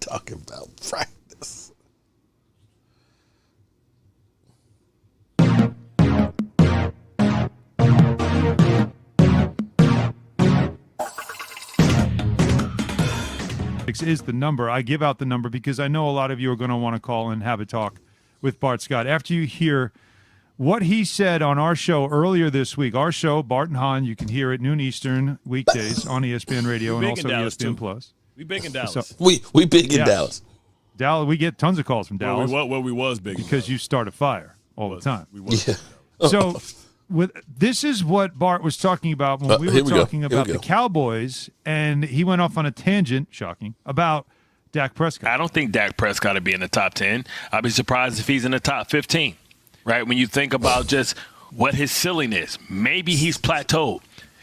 talking about practice? Is the number. I give out the number because I know a lot of you are going to want to call and have a talk with Bart Scott. After you hear what he said on our show earlier this week, our show, Bart and Hahn, you can hear it noon Eastern weekdays on ESPN Radio and also ESPN Plus. We big in Dallas. So, we big in Dallas. Dallas, we get tons of calls from Dallas. We was big because you start a fire all the time. We was. Yeah. So this is what Bart was talking about when we were talking about the Cowboys, and he went off on a tangent, shocking, about Dak Prescott. I don't think Dak Prescott would be in the top 10. I'd be surprised if he's in the top 15, right? When you think about just what his ceiling is, maybe he's plateaued.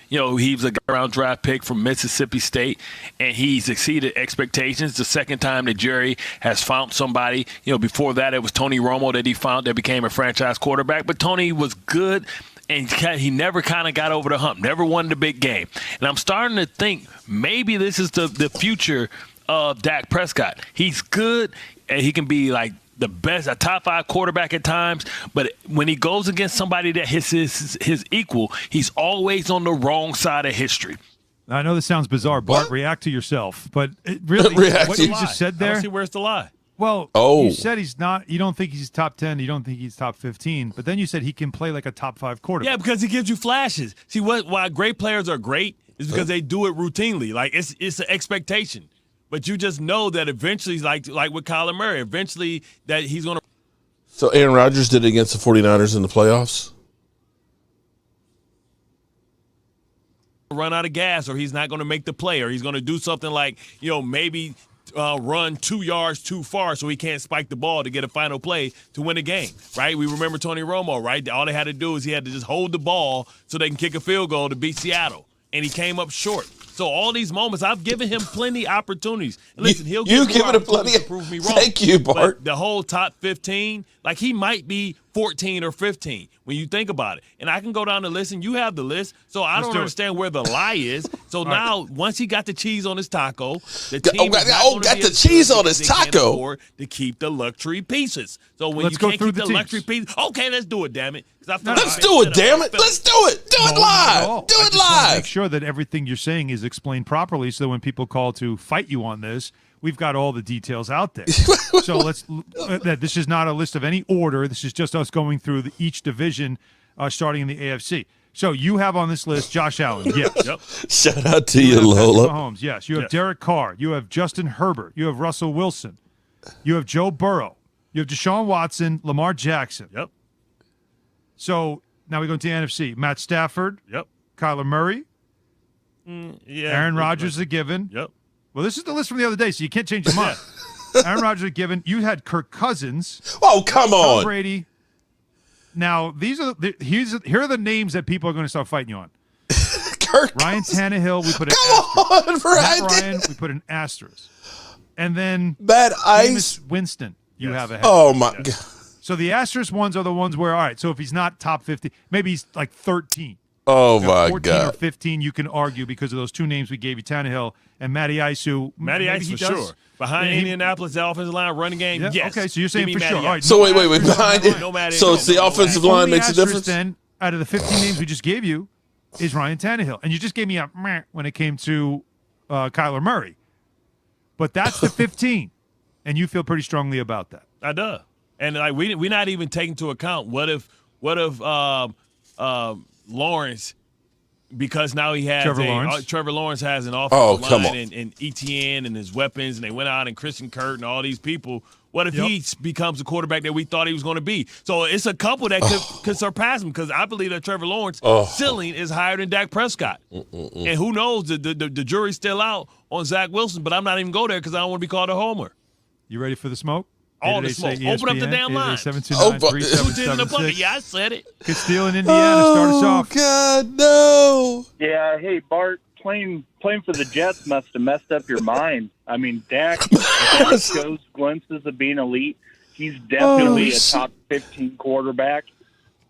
You know, he was a round draft pick from Mississippi State, and he's exceeded expectations. The second time that Jerry has found somebody, you know, before that it was Tony Romo that he found that became a franchise quarterback. But Tony was good, and he never kind of got over the hump, never won the big game. And I'm starting to think maybe this is the future of Dak Prescott. He's good, and he can be like the best, a top 5 quarterback at times, but when he goes against somebody that hits his equal, he's always on the wrong side of history. I know this sounds bizarre, Bart. React to yourself, but really, what you just said there. I don't see where's the lie. Well, you said he's not. You don't think he's top 10. You don't think he's top 15. But then you said he can play like a top 5 quarterback. Yeah, because he gives you flashes. See, why great players are great is because they do it routinely. Like it's an expectation. But you just know that eventually, like with Kyler Murray, eventually that he's going to. So Aaron Rodgers did it against the 49ers in the playoffs? Run out of gas, or he's not going to make the play, or he's going to do something like, you know, maybe run 2 yards too far so he can't spike the ball to get a final play to win a game, right? We remember Tony Romo, right? All they had to do is he had to just hold the ball so they can kick a field goal to beat Seattle, and he came up short. So all these moments, I've given him plenty opportunities. And listen, he'll give me opportunities to prove me wrong. Thank you, Bart. But the whole top 15, like he might be 14 or 15 when you think about it. And I can go down the list, and you have the list. So I don't understand where the lie is. So now, once he got the cheese on his taco, the team got the cheese on his taco to keep the luxury pieces. So when Let's you go can't through keep the the luxury pieces, okay, let's do it, damn it. Let's do it, damn it. Let's do it. Do it live. Do it live. Make sure that everything you're saying is explained properly, so when people call to fight you on this, we've got all the details out there. So this is not a list of any order. This is just us going through each division, starting in the AFC. So you have on this list Josh Allen, yes. Yep. Shout out to you, Lola. Holmes, yes. You have Derek Carr. You have Justin Herbert. You have Russell Wilson. You have Joe Burrow. You have Deshaun Watson, Lamar Jackson. Yep. So now we go to the NFC. Matt Stafford. Yep. Kyler Murray. Yeah. Aaron Rodgers is a given. Yep. Well, this is the list from the other day, so you can't change your mind. Aaron Rodgers is a given. You had Kirk Cousins. Oh, come on. Tom Brady. Now, here are the names that people are going to start fighting you on. Ryan Tannehill, we put an asterisk. Ryan, we put an asterisk. And then Bad Jameis Winston, you have ahead. Oh, my God. So the asterisk ones are the ones where, all right, so if he's not top 50, maybe he's like 13. Oh, my 14 God. or 15, you can argue because of those two names we gave you, Tannehill and Matty Ice, who Matty Ice for sure. Behind Indianapolis, the offensive line, running game, yeah, yes. Okay, so you're saying for sure. All right, so wait. Behind it. So it's the offensive line makes a difference? Then, out of the 15 names we just gave you, is Ryan Tannehill. And you just gave me a meh when it came to Kyler Murray. But that's the 15. And you feel pretty strongly about that. I do. And like we're not even taking into account what if Lawrence, because now he has Trevor Lawrence has an offensive line and ETN and his weapons, and they went out and Christian Kirk and all these people. What if he becomes the quarterback that we thought he was going to be? So it's a couple that could surpass him, because I believe that Trevor Lawrence ceiling is higher than Dak Prescott. And who knows, the jury's still out on Zach Wilson, but I'm not even go there because I don't want to be called a homer. You ready for the smoke? All the smoke. Open up the damn line. 729-3776. Yeah, I said it. Good steal in Indiana. Start us off. Oh, God, no. Yeah, hey, Bart, playing for the Jets must have messed up your mind. I mean, Dak shows glimpses of being elite. He's definitely a top 15 quarterback.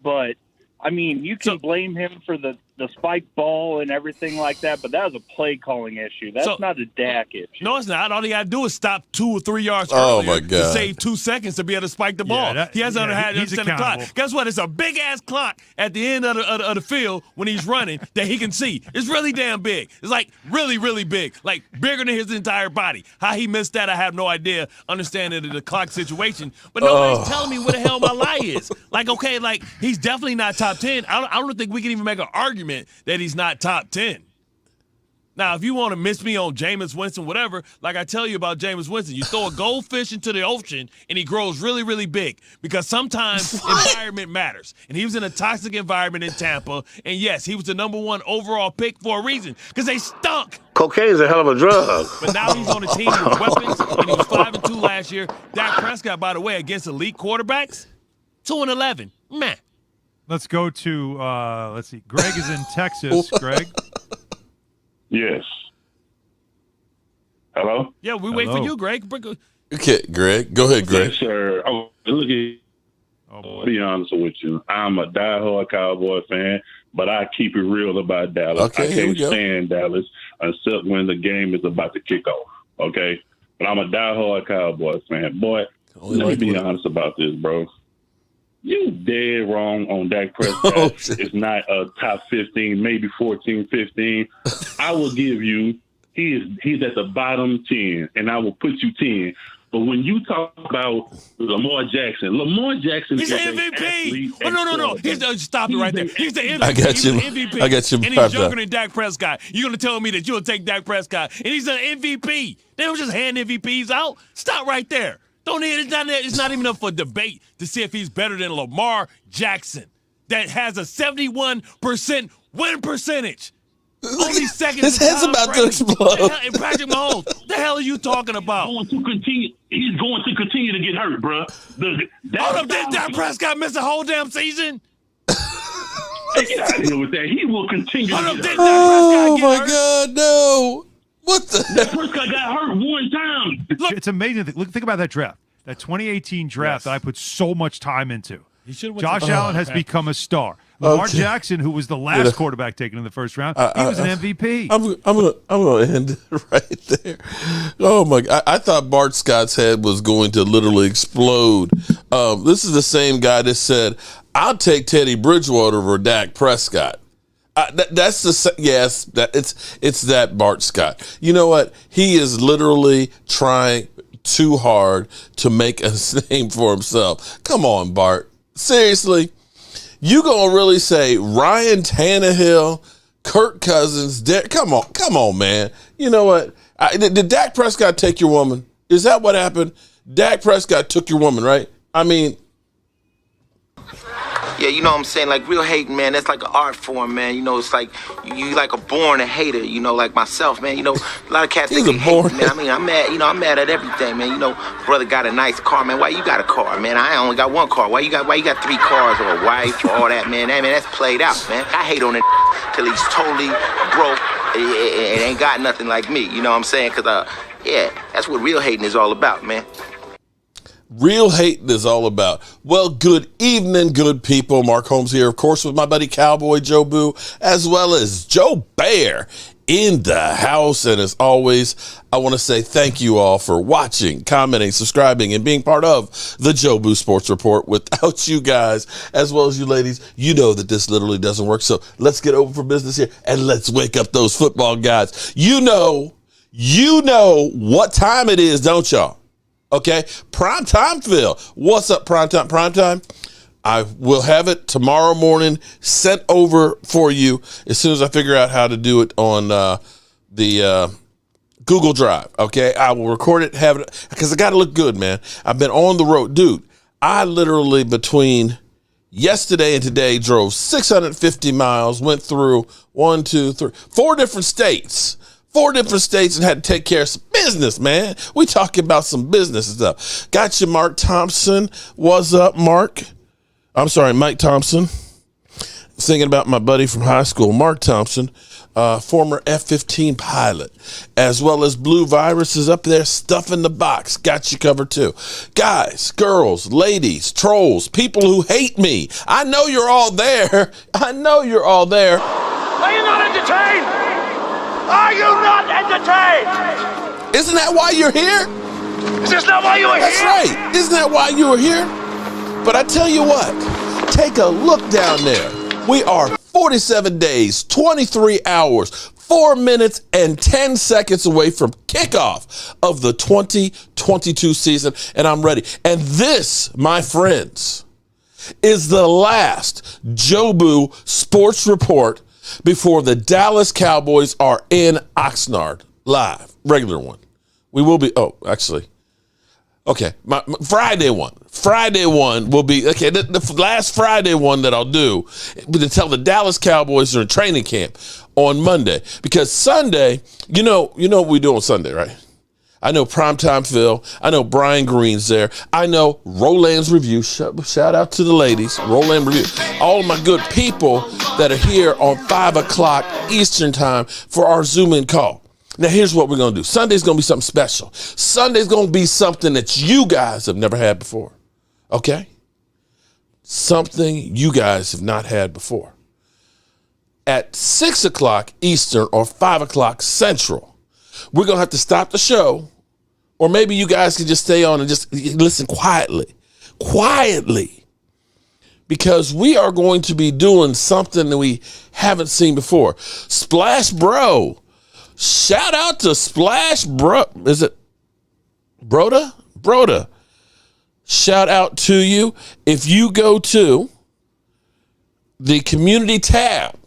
But, I mean, you can blame him for the the spike ball and everything like that, but that was a play calling issue. That's not a Dak issue. No, it's not. All he got to do is stop 2 or 3 yards Oh, earlier my God. to save 2 seconds to be able to spike the ball. He hasn't had to understand the clock. Guess what? It's a big-ass clock at the end of the field when he's running that he can see. It's really damn big. It's like really, really big, like bigger than his entire body. How he missed that, I have no idea, understanding the clock situation. But nobody's telling me where the hell my lie is. Like, okay, like he's definitely not top 10. I don't think we can even make an argument that he's not top 10. Now, if you want to miss me on Jameis Winston, whatever, like I tell you about Jameis Winston, you throw a goldfish into the ocean and he grows really, really big because sometimes environment matters. And he was in a toxic environment in Tampa. And yes, he was the #1 overall pick for a reason because they stunk. Cocaine's a hell of a drug. But now he's on a team with weapons, and he was 5-2 last year. Dak Prescott, by the way, against elite quarterbacks, 2-11. Man. Let's go to, let's see. Greg is in Texas. Greg? Yes. Hello? Yeah, we wait for you, Greg. Okay, Greg. Go ahead, Greg. Yes, sir. Oh, look at. I'll be honest with you. I'm a diehard Cowboy fan, but I keep it real about Dallas. Okay, I here we can't go. stand Dallas except when the game is about to kick off. Okay? But I'm a diehard Cowboy fan. Boy, let me be honest about this, bro. You dead wrong on Dak Prescott. It's not a top 15, maybe 14, 15. I will give you, he's at the bottom 10, and I will put you 10. But when you talk about Lamar Jackson He's the MVP. Oh, no. Stop it right there. He's the MVP. I got you. He's the MVP. I got you. And he's younger than Dak Prescott. You're going to tell me that you'll take Dak Prescott, and he's an MVP. They don't just hand MVPs out. Stop right there. It's not even up for debate to see if he's better than Lamar Jackson that has a 71% win percentage. Only second. His head's about to explode. And Patrick Mahomes, the hell are you talking about? He's going to continue to get hurt, bro. Did Dak Prescott miss the whole damn season? Get out of here with that. He will continue to get hurt. Oh, my God, no. What the Dak Prescott got hurt one time. Look, it's amazing. Think about that draft. That 2018 draft that I put so much time into. Josh Allen has become a star. Lamar Jackson, who was the last quarterback taken in the first round, he was an MVP. I'm gonna end it right there. Oh my God! I thought Bart Scott's head was going to literally explode. This is the same guy that said, "I'll take Teddy Bridgewater over Dak Prescott." It's that Bart Scott. You know what? He is literally trying too hard to make a name for himself. Come on, Bart. Seriously, you gonna really say Ryan Tannehill, Kirk Cousins? Come on, man. You know what? Did Dak Prescott take your woman? Is that what happened? Dak Prescott took your woman, right? I mean. Yeah, you know what I'm saying? Like, real hating, man, that's like an art form, man. You know, it's like you like a born a hater, you know, like myself, man. You know, a lot of cats think they hate, man. I mean, I'm mad at everything, man. You know, brother got a nice car, man. Why you got a car, man? I only got one car. Why you got 3 cars or a wife or all that, man? That's played out, man. I hate on it till he's totally broke and ain't got nothing like me, you know what I'm saying? Because, yeah, that's what real hating is all about, man. Real hating is all about. Well, good evening, good people. Mark Holmes here, of course, with my buddy Cowboy Jobu, as well as Joe Bear in the house. And as always, I want to say thank you all for watching, commenting, subscribing, and being part of the Jobu Sports Report. Without you guys, as well as you ladies, you know that this literally doesn't work. So let's get open for business here and let's wake up those football guys. You know what time it is, don't y'all? Okay, Primetimeville. What's up, Primetime? I will have it tomorrow morning sent over for you as soon as I figure out how to do it on the Google Drive. Okay, I will record it, have it, because I got to look good, man. I've been on the road. Dude, I literally between yesterday and today drove 650 miles, went through 4 different states. 4 different states and had to take care of some business, man. We talking about some business and stuff. Got you, Mark Thompson. What's up, Mark? I'm sorry, Mike Thompson. Thinking about my buddy from high school, Mark Thompson, former F-15 pilot, as well as Blue Virus is up there stuffing the box. Got you covered too. Guys, girls, ladies, trolls, people who hate me. I know you're all there. Are you not entertained? Are you not entertained? Isn't that why you're here? Is this not why you are here? That's right. Isn't that why you were here? But I tell you what, take a look down there. We are 47 days, 23 hours, 4 minutes, and 10 seconds away from kickoff of the 2022 season, and I'm ready. And this, my friends, is the last Jobu Sports Report before the Dallas Cowboys are in Oxnard live, regular one. We will be, okay, my Friday one will be, okay, the last Friday one that I'll do to tell the Dallas Cowboys are in training camp on Monday. Because Sunday, you know what we do on Sunday, right? I know Primetime Phil. I know Brian Green's there. I know Roland's Review. Shout out to the ladies. Roland Review. All of my good people that are here on 5 o'clock Eastern time for our Zoom-in call. Now, here's what we're going to do. Sunday's going to be something special. Sunday's going to be something that you guys have never had before. Okay? Something you guys have not had before. At 6 o'clock Eastern or 5 o'clock Central, we're going to have to stop the show, or maybe you guys can just stay on and just listen quietly, because we are going to be doing something that we haven't seen before. Splash Bro. Shout out to Splash Bro. Is it Broda? Broda. Shout out to you. If you go to the community tab,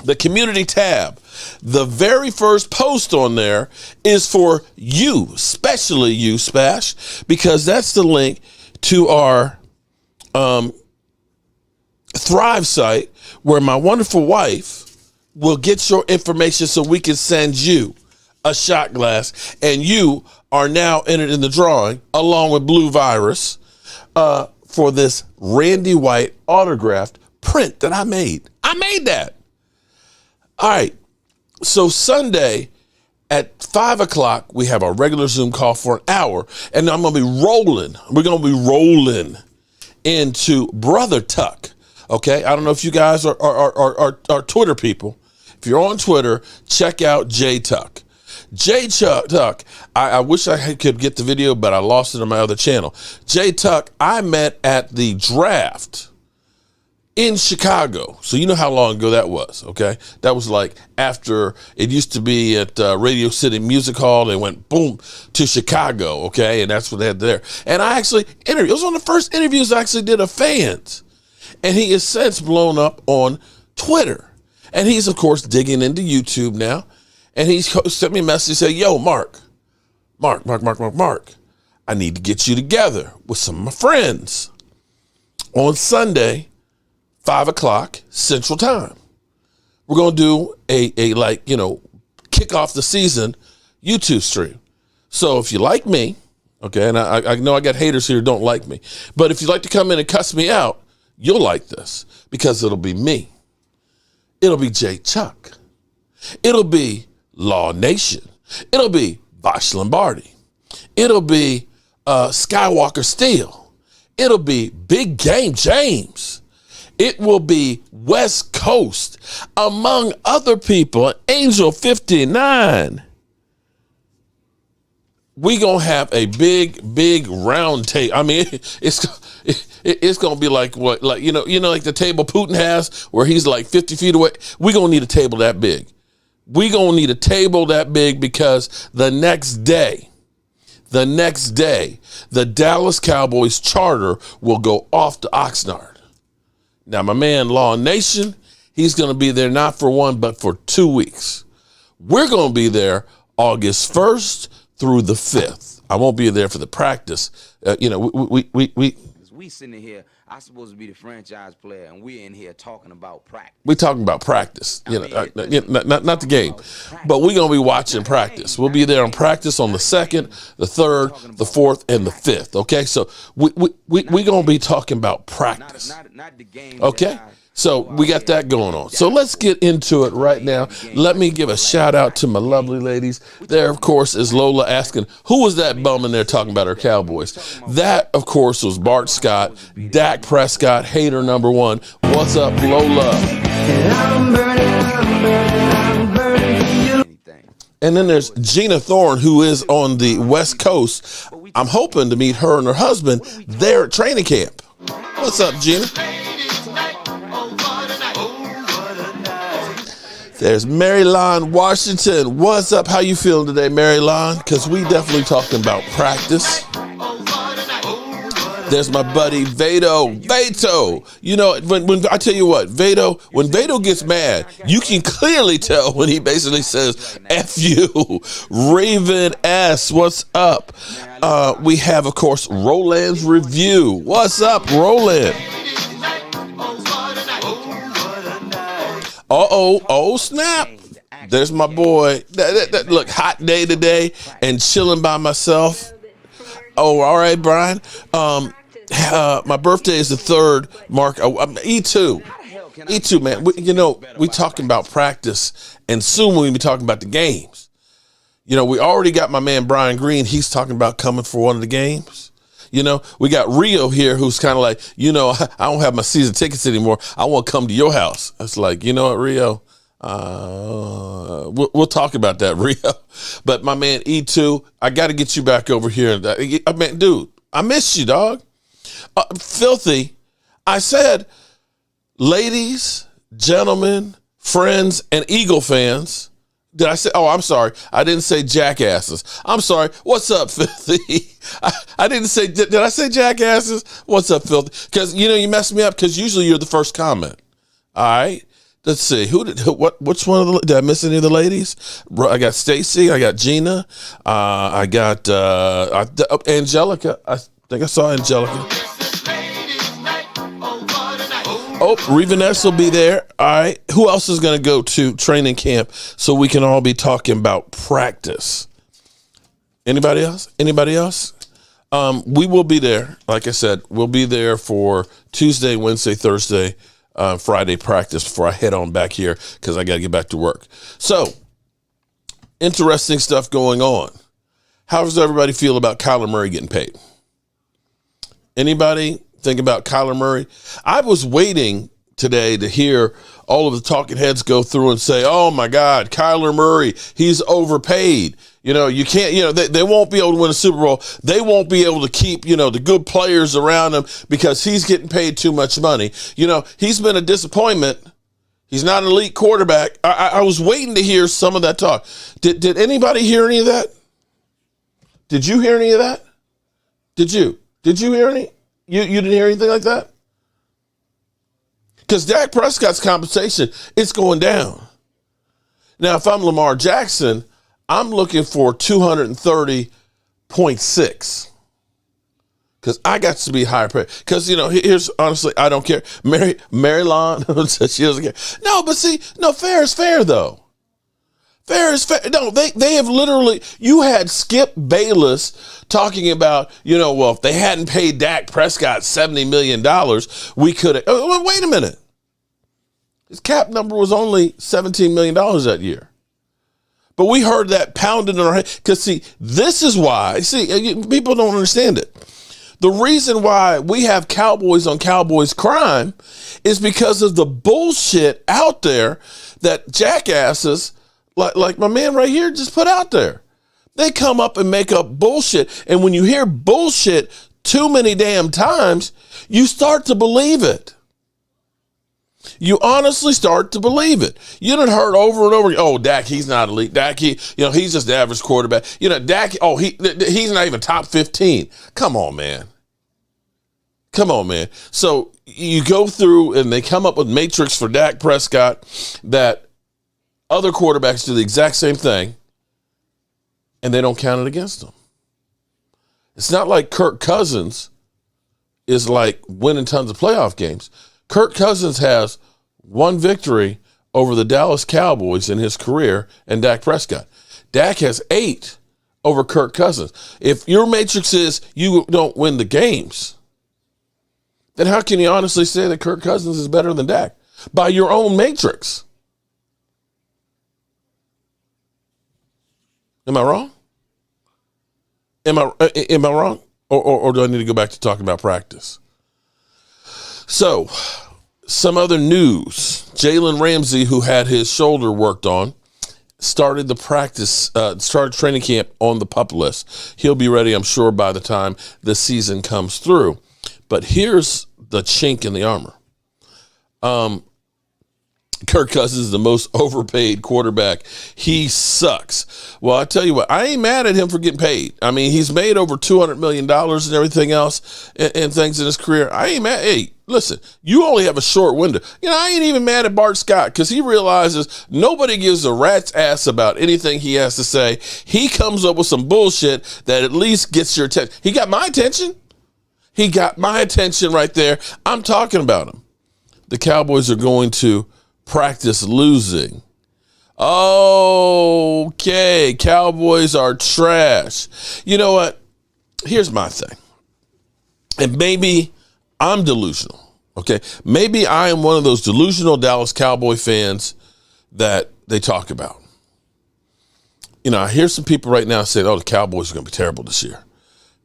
the very first post on there is for you, especially you, Splash, because that's the link to our Thrive site where my wonderful wife will get your information so we can send you a shot glass, and you are now entered in the drawing along with Blue Virus for this Randy White autographed print that I made. I made that. All right. So Sunday at 5 o'clock, we have our regular Zoom call for an hour, and I'm going to be rolling. We're going to be rolling into Brother Tuck. Okay. I don't know if you guys are Twitter people. If you're on Twitter, check out J Tuck. Tuck, I wish I could get the video, but I lost it on my other channel. J Tuck, I met at the draft in Chicago. So you know how long ago that was, okay? That was like after it used to be at Radio City Music Hall. They went boom to Chicago, okay? And that's what they had there. And I actually interviewed. It was one of the first interviews I actually did of fans. And he has since blown up on Twitter. And he's, of course, digging into YouTube now. And he sent me a message and said, yo, Mark, I need to get you together with some of my friends on Sunday, 5 o'clock Central Time. We're going to do a kick off the season YouTube stream. So if you like me, okay, and I know I got haters here who don't like me, but if you'd like to come in and cuss me out, you'll like this because it'll be me. It'll be Jay Chuck. It'll be Law Nation. It'll be Bosh Lombardi. It'll be Skywalker Steel. It'll be Big Game James. It will be West Coast, among other people, Angel 59. We gonna have a big round table. I mean, it's gonna be like what, like like the table Putin has, where he's like 50 feet away. We gonna need a table that big. We gonna need a table that big because the next day, the Dallas Cowboys charter will go off to Oxnard. Now, my man Law Nation, he's gonna be there not for 1 but for 2 weeks. We're gonna be there August 1st through the 5th. I won't be there for the practice. We sitting here, I'm supposed to be the franchise player, and we're in here talking about practice. We're talking about practice, not the game, but we're going to be watching practice. We'll be there on practice on the 2nd, the 3rd, the 4th, and the 5th, okay? So we're going to be talking about practice, okay? So we got that going on. So let's get into it right now. Let me give a shout out to my lovely ladies. There, of course, is Lola asking, who was that bum in there talking about our Cowboys? That, of course, was Bart Scott, Dak Prescott, hater number one. What's up, Lola? And then there's Gina Thorne, who is on the West Coast. I'm hoping to meet her and her husband there at training camp. What's up, Gina? There's Mary Lon Washington. What's up? How you feeling today, Mary Lon? Because we definitely talking about practice. There's my buddy Vado. You know, when I tell you what, when Vado gets mad, you can clearly tell when he basically says, F you. Raven S, what's up? We have, of course, Roland's Review. What's up, Roland? Oh, snap. There's my boy. Look, hot day today and chilling by myself. Oh, all right, Brian. My birthday is the 3rd, Mark. E2, man. We talking about practice, and soon we'll be talking about the games. You know, we already got my man Brian Green. He's talking about coming for one of the games. You know, we got Rio here who's kind of like, I don't have my season tickets anymore. I want to come to your house. It's like, you know what, Rio? We'll talk about that, Rio. But my man E2, I got to get you back over here. I mean, dude, I miss you, dog. Filthy. I said, ladies, gentlemen, friends, and Eagle fans. Did I say? Oh, I'm sorry. I didn't say jackasses. I'm sorry. What's up, Filthy? I didn't say. Did I say jackasses? What's up, Filthy? Because you messed me up. Because usually you're the first comment. All right. Let's see. Which one of the? Did I miss any of the ladies? I got Stacy. I got Gina. I got Angelica. I think I saw Angelica. Oh, Revaness will be there. All right. Who else is going to go to training camp so we can all be talking about practice? Anybody else? We will be there. Like I said, we'll be there for Tuesday, Wednesday, Thursday, Friday practice before I head on back here because I got to get back to work. So, interesting stuff going on. How does everybody feel about Kyler Murray getting paid? Anybody think about Kyler Murray? I was waiting today to hear all of the talking heads go through and say, oh my God, Kyler Murray, he's overpaid. You can't, they won't be able to win a Super Bowl. They won't be able to keep, the good players around him because he's getting paid too much money. He's been a disappointment. He's not an elite quarterback. I was waiting to hear some of that talk. Did anybody hear any of that? Did you hear any of that? Did you hear any? You didn't hear anything like that? Because Dak Prescott's compensation, it's going down. Now, if I'm Lamar Jackson, I'm looking for 230.6. Because I got to be higher paid. Because, here's, honestly, I don't care. Mary Lon, she doesn't care. No, but see, fair is fair, though. Fair is fair. No, they have literally, you had Skip Bayless talking about, if they hadn't paid Dak Prescott $70 million, we could have, wait a minute. His cap number was only $17 million that year. But we heard that pounded in our head. Because, see, this is why, people don't understand it. The reason why we have Cowboys on Cowboys crime is because of the bullshit out there that jackasses like my man right here just put out there. They come up and make up bullshit. And when you hear bullshit too many damn times, you start to believe it. You honestly start to believe it. You done heard over and over, oh, Dak, he's not elite. Dak, he's just the average quarterback. Dak, he's not even top 15. Come on, man. So you go through and they come up with matrix for Dak Prescott that other quarterbacks do the exact same thing, and they don't count it against them. It's not like Kirk Cousins is like winning tons of playoff games. Kirk Cousins has one victory over the Dallas Cowboys in his career and Dak Prescott. Dak has 8 over Kirk Cousins. If your matrix is you don't win the games, then how can you honestly say that Kirk Cousins is better than Dak? by your own matrix. Am I wrong? Am I wrong? Or do I need to go back to talking about practice? So, some other news. Jalen Ramsey, who had his shoulder worked on, started training camp on the PUP list. He'll be ready, I'm sure, by the time the season comes through. But here's the chink in the armor. Kirk Cousins is the most overpaid quarterback. He sucks. Well, I tell you what, I ain't mad at him for getting paid. I mean, he's made over $200 million and everything else and things in his career. I ain't mad. Hey, listen, you only have a short window. I ain't even mad at Bart Scott because he realizes nobody gives a rat's ass about anything he has to say. He comes up with some bullshit that at least gets your attention. He got my attention. He got my attention right there. I'm talking about him. The Cowboys are going to practice losing. Okay, Cowboys are trash. You know what? Here's my thing. And maybe I'm delusional, okay? Maybe I am one of those delusional Dallas Cowboy fans that they talk about. I hear some people right now saying, the Cowboys are going to be terrible this year.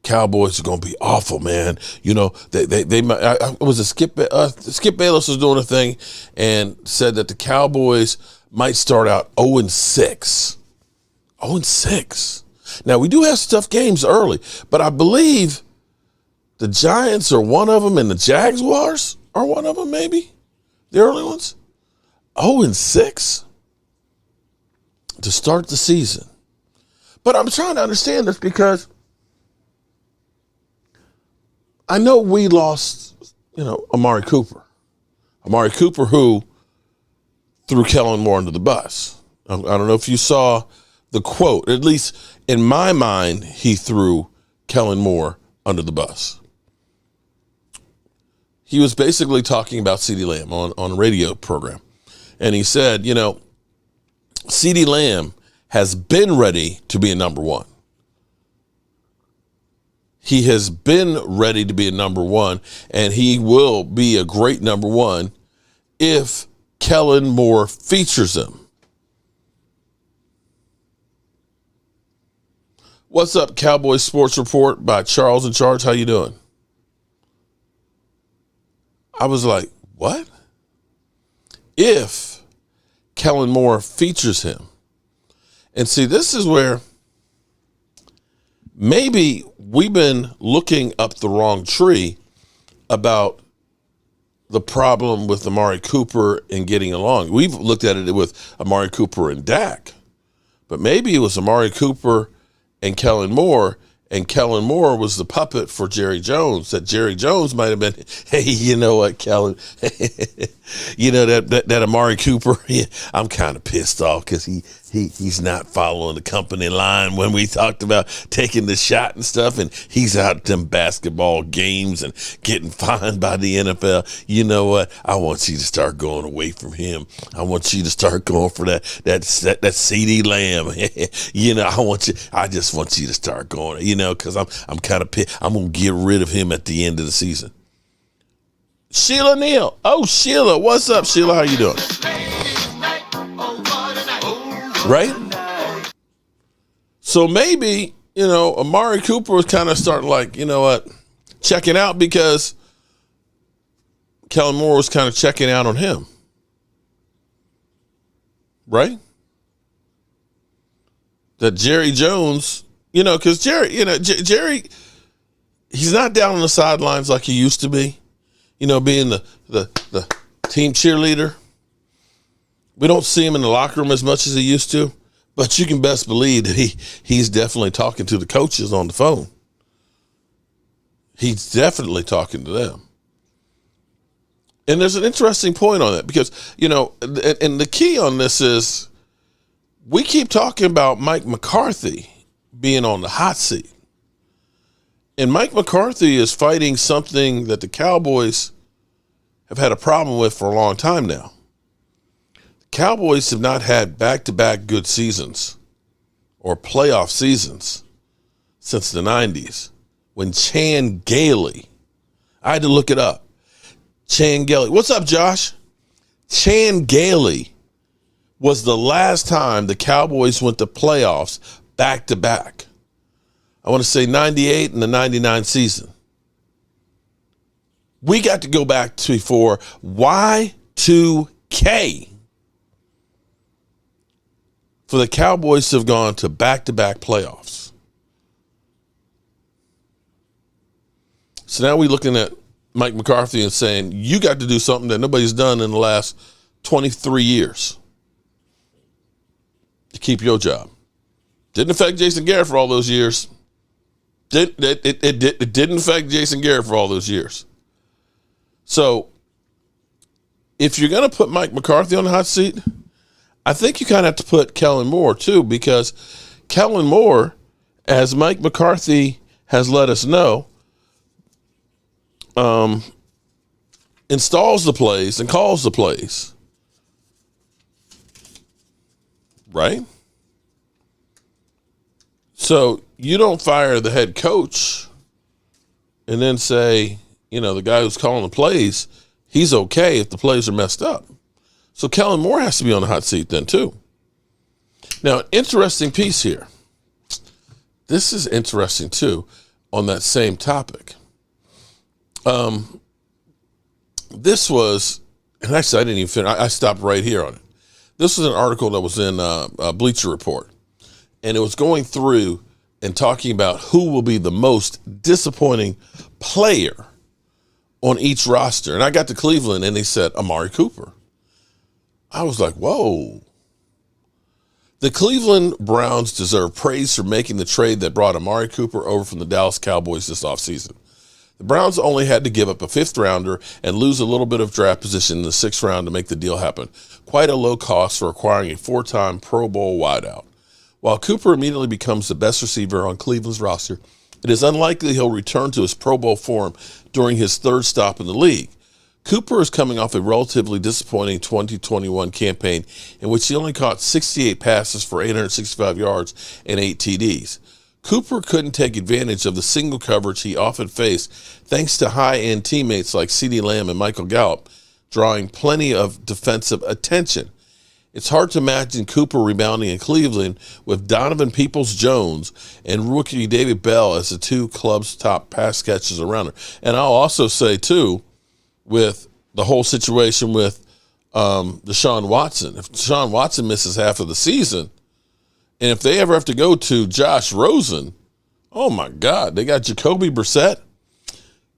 Cowboys are going to be awful, man. They was a Skip Bayless was doing a thing and said that the Cowboys might start out 0-6. 0-6. Now, we do have tough games early, but I believe the Giants are one of them and the Jaguars are one of them, maybe. The early ones. 0-6 to start the season. But I'm trying to understand this because I know we lost, Amari Cooper. Amari Cooper, who threw Kellen Moore under the bus. I don't know if you saw the quote. At least in my mind, he threw Kellen Moore under the bus. He was basically talking about CeeDee Lamb on a radio program. And he said, CeeDee Lamb has been ready to be a number one. He has been ready to be a number one, and he will be a great number one if Kellen Moore features him. What's up, Cowboys Sports Report by Charles in Charge? How you doing? I was like, what? If Kellen Moore features him. And see, this is where maybe we've been looking up the wrong tree about the problem with Amari Cooper and getting along. We've looked at it with Amari Cooper and Dak, but maybe it was Amari Cooper and Kellen Moore, and Kellen Moore was the puppet for Jerry Jones, that Jerry Jones might have been, hey, you know what, Kellen, that Amari Cooper, I'm kind of pissed off because he's not following the company line when we talked about taking the shot and stuff, and he's out at them basketball games and getting fined by the NFL. You know what? I want you to start going away from him. I want you to start going for that CeeDee Lamb. I just want you to start going, because I'm kind of pissed. I'm going to get rid of him at the end of the season. Sheila Neal. Oh, Sheila. What's up, Sheila? How you doing? Right? So maybe, Amari Cooper was kind of starting checking out because Kellen Moore was kind of checking out on him. Right? That Jerry Jones, because Jerry, he's not down on the sidelines like he used to be, being the team cheerleader. We don't see him in the locker room as much as he used to, but you can best believe that he's definitely talking to the coaches on the phone. He's definitely talking to them. And there's an interesting point on that because, and the key on this is we keep talking about Mike McCarthy being on the hot seat. And Mike McCarthy is fighting something that the Cowboys have had a problem with for a long time now. Cowboys have not had back-to-back good seasons or playoff seasons since the 90s when Chan Gailey, I had to look it up, Chan Gailey. What's up, Josh? Chan Gailey was the last time the Cowboys went to playoffs back-to-back. I want to say 98 and the 99 season. We got to go back to before Y2K for the Cowboys to have gone to back-to-back playoffs. So now we're looking at Mike McCarthy and saying, you got to do something that nobody's done in the last 23 years to keep your job. Didn't affect Jason Garrett for all those years. It didn't affect Jason Garrett for all those years. So if you're going to put Mike McCarthy on the hot seat, I think you kind of have to put Kellen Moore too, because Kellen Moore, as Mike McCarthy has let us know, installs the plays and calls the plays. Right? So you don't fire the head coach and then say, the guy who's calling the plays, he's okay if the plays are messed up. So Kellen Moore has to be on the hot seat then too. Now, interesting piece here. This is interesting too on that same topic. This was, and actually I didn't even finish. I stopped right here on it. This was an article that was in Bleacher Report, and it was going through and talking about who will be the most disappointing player on each roster. And I got to Cleveland, and they said Amari Cooper. I was like, whoa. The Cleveland Browns deserve praise for making the trade that brought Amari Cooper over from the Dallas Cowboys this offseason. The Browns only had to give up a fifth rounder and lose a little bit of draft position in the sixth round to make the deal happen. Quite a low cost for acquiring a four-time Pro Bowl wideout. While Cooper immediately becomes the best receiver on Cleveland's roster, it is unlikely he'll return to his Pro Bowl form during his third stop in the league. Cooper is coming off a relatively disappointing 2021 campaign in which he only caught 68 passes for 865 yards and 8 TDs. Cooper couldn't take advantage of the single coverage he often faced thanks to high-end teammates like CeeDee Lamb and Michael Gallup, drawing plenty of defensive attention. It's hard to imagine Cooper rebounding in Cleveland with Donovan Peoples-Jones and rookie David Bell as the two club's top pass catchers around her. And I'll also say, too, with the whole situation with Deshaun Watson, if Deshaun Watson misses half of the season, and if they ever have to go to Josh Rosen, oh, my God, they got Jacoby Brissett.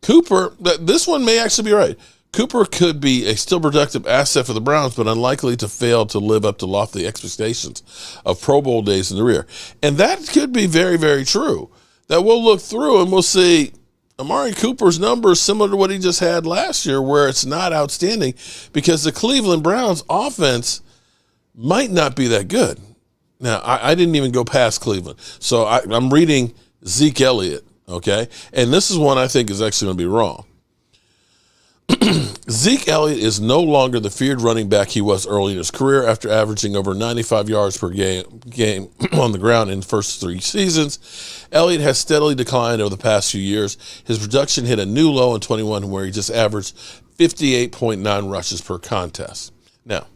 Cooper, this one may actually be right. Cooper could be a still productive asset for the Browns, but unlikely to fail to live up to lofty expectations of Pro Bowl days in the rear. And that could be very, very true. That we'll look through and we'll see Amari Cooper's numbers similar to what he just had last year, where it's not outstanding because the Cleveland Browns offense might not be that good. Now, I didn't even go past Cleveland. So I'm reading Zeke Elliott, okay? And this is one I think is actually going to be wrong. Zeke Elliott is no longer the feared running back he was early in his career after averaging over 95 yards per game on the ground in the first 3 seasons. Elliott has steadily declined over the past few years. His production hit a new low in 21 where he just averaged 58.9 rushes per contest. Now,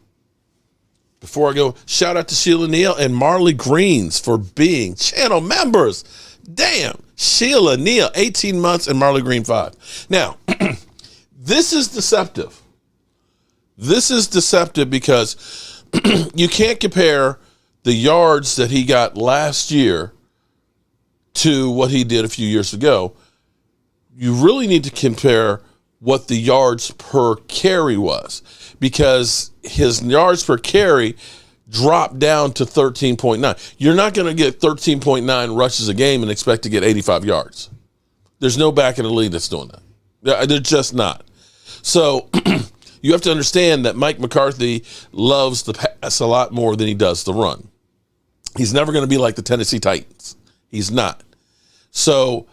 before I go, shout out to Sheila Neal and Marley Greens for being channel members. Damn, Sheila Neal, 18 months, and Marley Green 5. Now, this is deceptive. This is deceptive because you can't compare the yards that he got last year to what he did a few years ago. You really need to compare what the yards per carry was, because his yards per carry dropped down to 13.9. You're not going to get 13.9 rushes a game and expect to get 85 yards. There's no back in the league that's doing that. They're just not. So you have to understand that Mike McCarthy loves the pass a lot more than he does the run. He's never going to be like the Tennessee Titans. He's not. So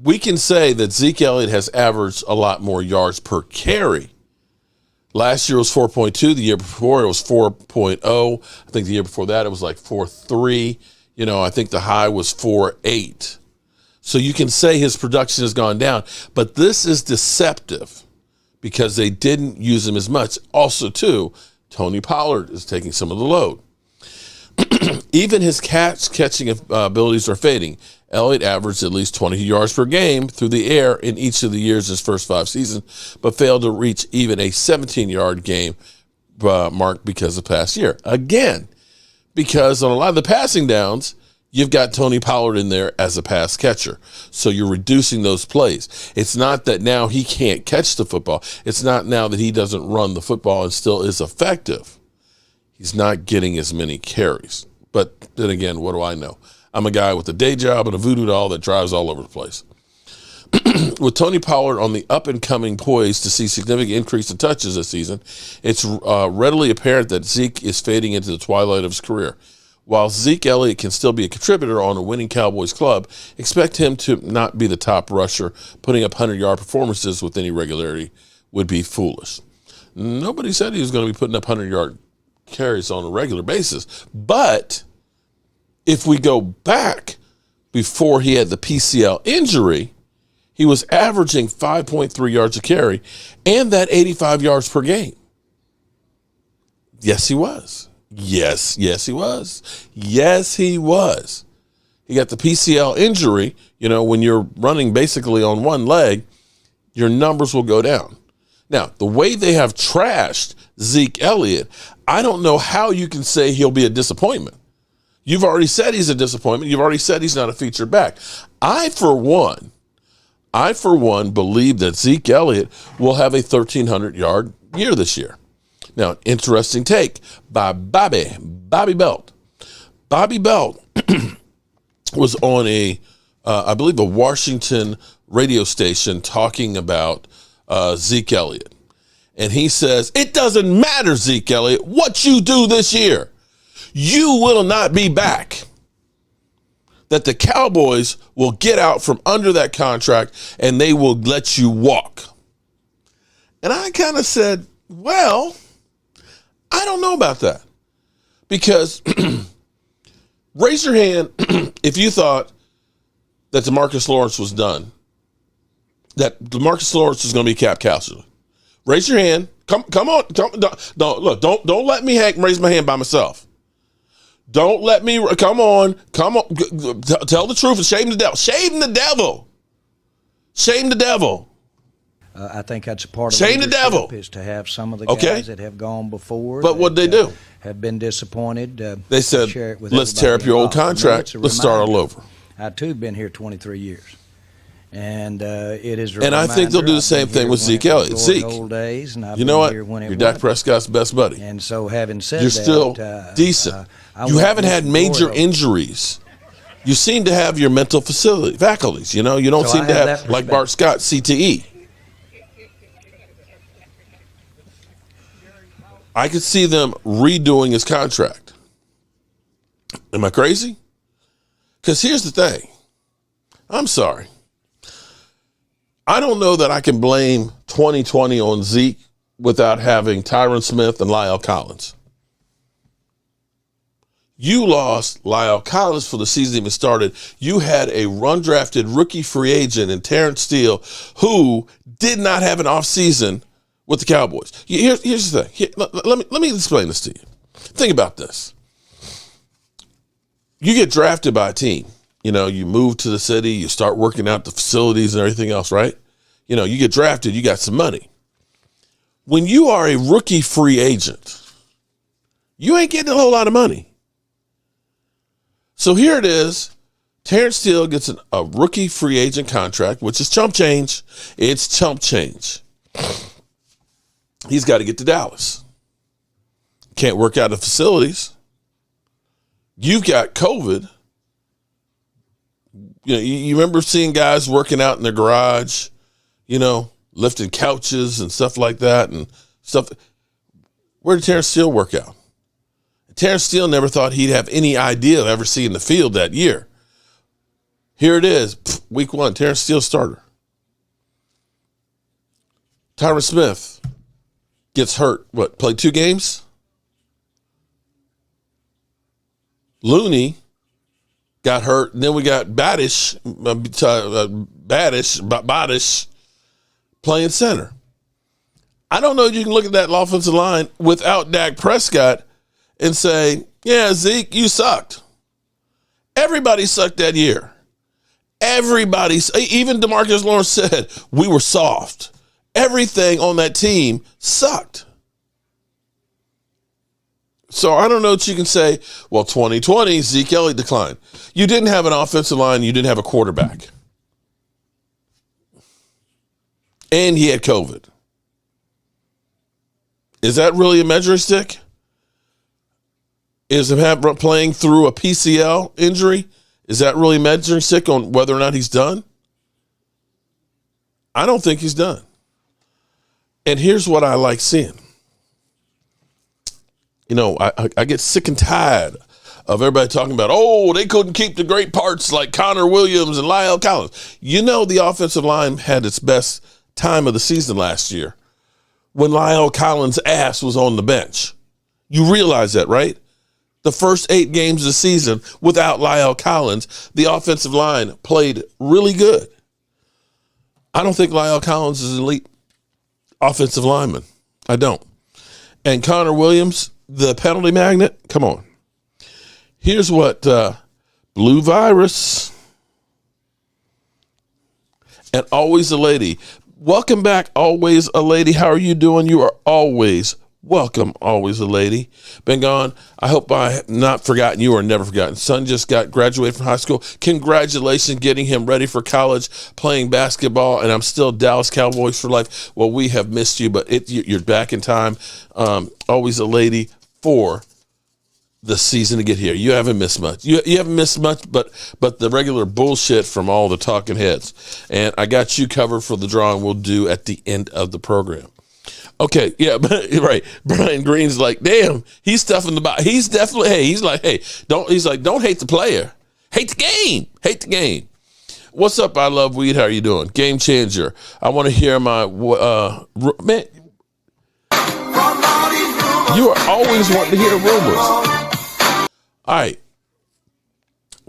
we can say that Zeke Elliott has averaged a lot more yards per carry. Last year was 4.2. The year before it was 4.0. I think the year before that it was like 4.3. I think the high was 4.8. So you can say his production has gone down, but this is deceptive because they didn't use him as much. Also, too, Tony Pollard is taking some of the load. Even his catching abilities are fading. Elliott averaged at least 20 yards per game through the air in each of the years his first 5 seasons, but failed to reach even a 17-yard game mark because of past year. Again, because on a lot of the passing downs, you've got Tony Pollard in there as a pass catcher. So you're reducing those plays. It's not that now he can't catch the football. It's not now that he doesn't run the football and still is effective. He's not getting as many carries. But then again, what do I know? I'm a guy with a day job and a voodoo doll that drives all over the place. With Tony Pollard on the up-and-coming poised to see significant increase in touches this season, it's readily apparent that Zeke is fading into the twilight of his career. While Zeke Elliott can still be a contributor on a winning Cowboys club, expect him to not be the top rusher. Putting up 100-yard performances with any regularity would be foolish. Nobody said he was going to be putting up 100-yard carries on a regular basis. But if we go back before he had the PCL injury, he was averaging 5.3 yards a carry and that 85 yards per game. Yes, he was. Yes, he was. Yes, he was. He got the PCL injury. When you're running basically on one leg, your numbers will go down. Now, the way they have trashed Zeke Elliott, I don't know how you can say he'll be a disappointment. You've already said he's a disappointment. You've already said he's not a featured back. I, for one, believe that Zeke Elliott will have a 1,300-yard year this year. Now, interesting take by Bobby Belt. Bobby Belt was on I believe a Washington radio station talking about Zeke Elliott. And he says, it doesn't matter, Zeke Elliott, what you do this year. You will not be back. That the Cowboys will get out from under that contract and they will let you walk. And I kind of said, well, I don't know about that. Because raise your hand if you thought that DeMarcus Lawrence was done. That DeMarcus Lawrence is going to be cap casualty. Raise your hand. Come on. Don't let me raise my hand by myself. Don't let me, come on. Tell the truth and shame the devil. Shame the devil. Shame the devil. I think that's a part of shame the devil is to have some of the guys that have gone before. But what they do? Have been disappointed. They said, let's tear up your old contract. Let's start all over. I, too, have been here 23 years. And it is a and I think they'll do the same thing with Zeke Elliott. Zeke, old days, and you know what? You're Dak Prescott's best buddy. And so having said you're that, still decent. You haven't had major injuries. You seem to have your mental faculties. You don't seem to have, like Bart Scott, CTE. I could see them redoing his contract. Am I crazy? Because here's the thing. I'm sorry. I don't know that I can blame 2020 on Zeke without having Tyron Smith and Lyle Collins. You lost Lyle Collins for the season even started. You had a run-drafted rookie free agent in Terrence Steele who did not have an offseason with the Cowboys. Here's the thing. Let me explain this to you. Think about this. You get drafted by a team. You move to the city, you start working out the facilities and everything else, right? You get drafted, you got some money. When you are a rookie free agent, you ain't getting a whole lot of money. So here it is. Terrence Steele gets a rookie free agent contract, which is chump change. It's chump change. He's got to get to Dallas. Can't work out the facilities. You've got COVID. You remember seeing guys working out in their garage, lifting couches and stuff like that and stuff. Where did Terrence Steele work out? Terrence Steele never thought he'd have any idea of ever seeing the field that year. Here it is, week 1, Terrence Steele starter. Tyron Smith gets hurt, played 2 games? Looney got hurt, and then we got Badish playing center. I don't know if you can look at that offensive line without Dak Prescott and say, yeah, Zeke, you sucked. Everybody sucked that year. Everybody, even DeMarcus Lawrence said, we were soft. Everything on that team sucked. So I don't know what you can say, well, 2020, Zeke Elliott declined. You didn't have an offensive line. You didn't have a quarterback. And he had COVID. Is that really a measuring stick? Is him playing through a PCL injury? Is that really a measuring stick on whether or not he's done? I don't think he's done. And here's what I like seeing. You know, I get sick and tired of everybody talking about, oh, they couldn't keep the great parts like Connor Williams and Lyle Collins. You know, the offensive line had its best time of the season last year when Lyle Collins' ass was on the bench. You realize that, right? The first 8 games of the season without Lyle Collins, the offensive line played really good. I don't think Lyle Collins is an elite offensive lineman. I don't. And Connor Williams, the penalty magnet, come on. Here's what Blue Virus and Always a Lady. Welcome back, Always a Lady. How are you doing? You are always welcome, Always a Lady. Been gone. I hope I have not forgotten you or never forgotten. Son just got graduated from high school. Congratulations getting him ready for college, playing basketball, and I'm still Dallas Cowboys for life. Well, we have missed you, but you're back in time. Always a Lady for the season to get here. You haven't missed much. You haven't missed much, but the regular bullshit from all the talking heads. And I got you covered for the drawing we'll do at the end of the program. Okay, yeah, right. Brian Green's like, damn, he's stuffing the box. He's definitely, don't hate the player. Hate the game. Hate the game. What's up, I Love Weed? How are you doing? Game changer. I want to hear my, man, you are always wanting to hear rumors. All right.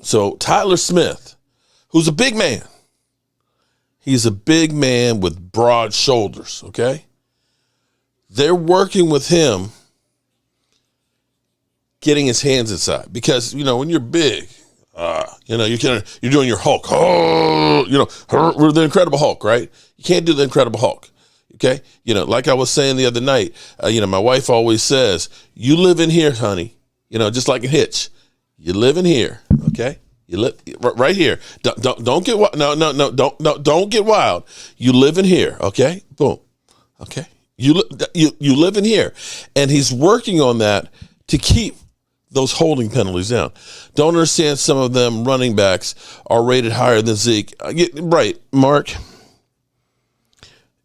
So Tyler Smith, who's a big man. He's a big man with broad shoulders, okay? They're working with him getting his hands inside because, you know, when you're big, you know, you're doing your Hulk. Oh, you know, we're the Incredible Hulk, right? You can't do the Incredible Hulk, okay? You know, like I was saying the other night, you know, my wife always says, you live in here, honey. You know, just like a Hitch. You live in here, okay? You live right here. Don't get wild. No, don't get wild. You live in here, okay? Boom, okay? You live in here, and he's working on that to keep those holding penalties down. Don't understand some of them running backs are rated higher than Zeke. Right, Mark.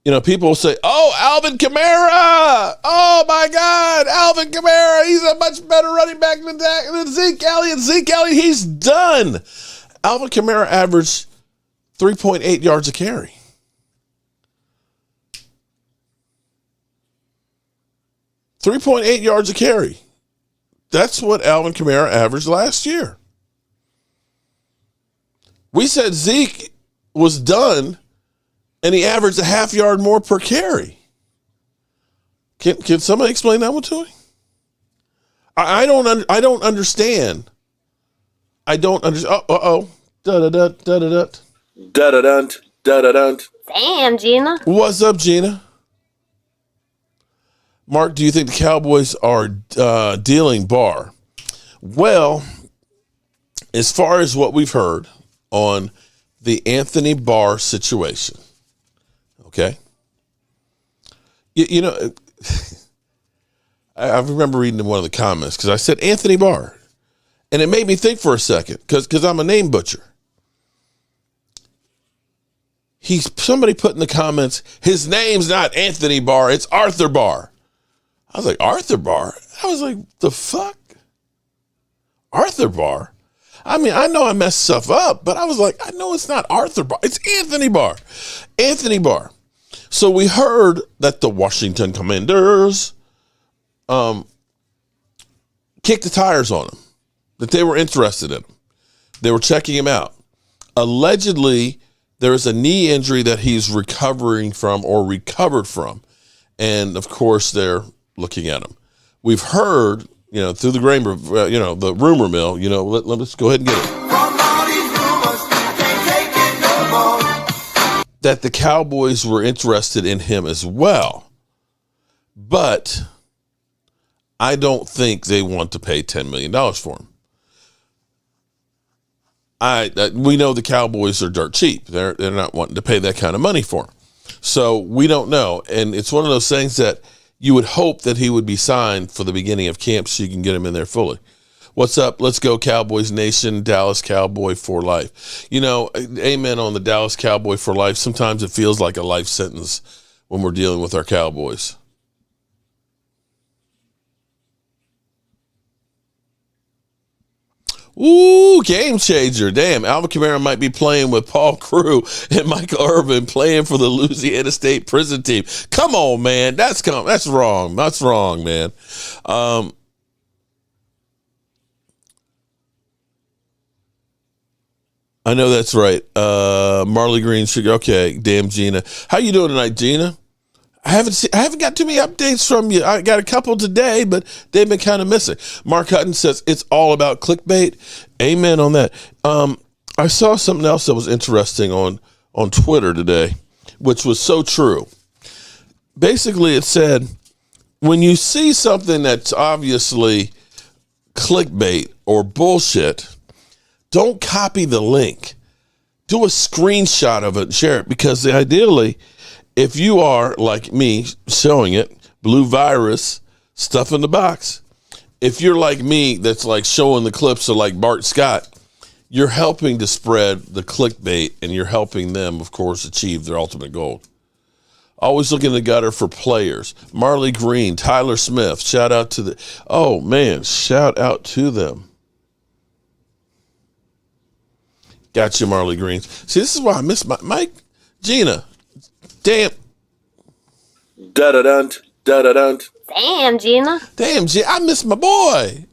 You know, people will say, oh, Alvin Kamara. Oh, my God, Alvin Kamara. He's a much better running back than Zeke Elliott. Zeke Elliott, he's done. Alvin Kamara averaged 3.8 yards a carry. .8 yards a carry. That's what Alvin Kamara averaged last year. We said Zeke was done, and he averaged a half yard more per carry. Can somebody explain that one to me? I don't understand. I don't understand. Uh-oh. Da-da-da-da-da-da. Da-da-dun. Da-da-dun. Damn, Gina. What's up, Gina? Mark, do you think the Cowboys are dealing Barr? Well, as far as what we've heard on the Anthony Barr situation, okay? You know, I remember reading in one of the comments because I said Anthony Barr, and it made me think for a second because I'm a name butcher. Somebody put in the comments, his name's not Anthony Barr, it's Arthur Barr. I was like, Arthur Barr? I was like, the fuck? Arthur Barr? I mean, I know I messed stuff up, but I was like, I know it's not Arthur Barr. It's Anthony Barr. Anthony Barr. So we heard that the Washington Commanders kicked the tires on him, that they were interested in him. They were checking him out. Allegedly, there is a knee injury that he's recovering from or recovered from. And, of course, they're looking at him. We've heard, through the the rumor mill, let's go ahead and get it. That the Cowboys were interested in him as well. But I don't think they want to pay $10 million for him. We know the Cowboys are dirt cheap. They're not wanting to pay that kind of money for him. So we don't know. And it's one of those things that you would hope that he would be signed for the beginning of camp so you can get him in there fully. What's up? Let's go Cowboys Nation, Dallas Cowboy for life. Amen on the Dallas Cowboy for life. Sometimes it feels like a life sentence when we're dealing with our Cowboys. Ooh, game changer. Damn, Alvin Kamara might be playing with Paul Crew and Michael Irvin playing for the Louisiana State prison team. Come on, man. That's wrong. That's wrong, man. I know that's right. Marley Green Sugar. Okay, damn Gina. How you doing tonight, Gina? I haven't got too many updates from you. I got a couple today, but they've been kind of missing. Mark Hutton says it's all about clickbait. Amen on that. I saw something else that was interesting on Twitter today, which was so true. Basically, it said, when you see something that's obviously clickbait or bullshit, don't copy the link. Do a screenshot of it and share it, because ideally, if you are, like me, showing it, blue virus, stuff in the box, if you're like me, that's like showing the clips of like Bart Scott, you're helping to spread the clickbait, and you're helping them, of course, achieve their ultimate goal. Always look in the gutter for players. Marley Green, Tyler Smith, shout out to shout out to them. Gotcha, Marley Green. See, this is why I miss Mike. Gina. Damn. Da-da-dun, da-da-dun. Damn, Gina. Damn, Gina. I miss my boy.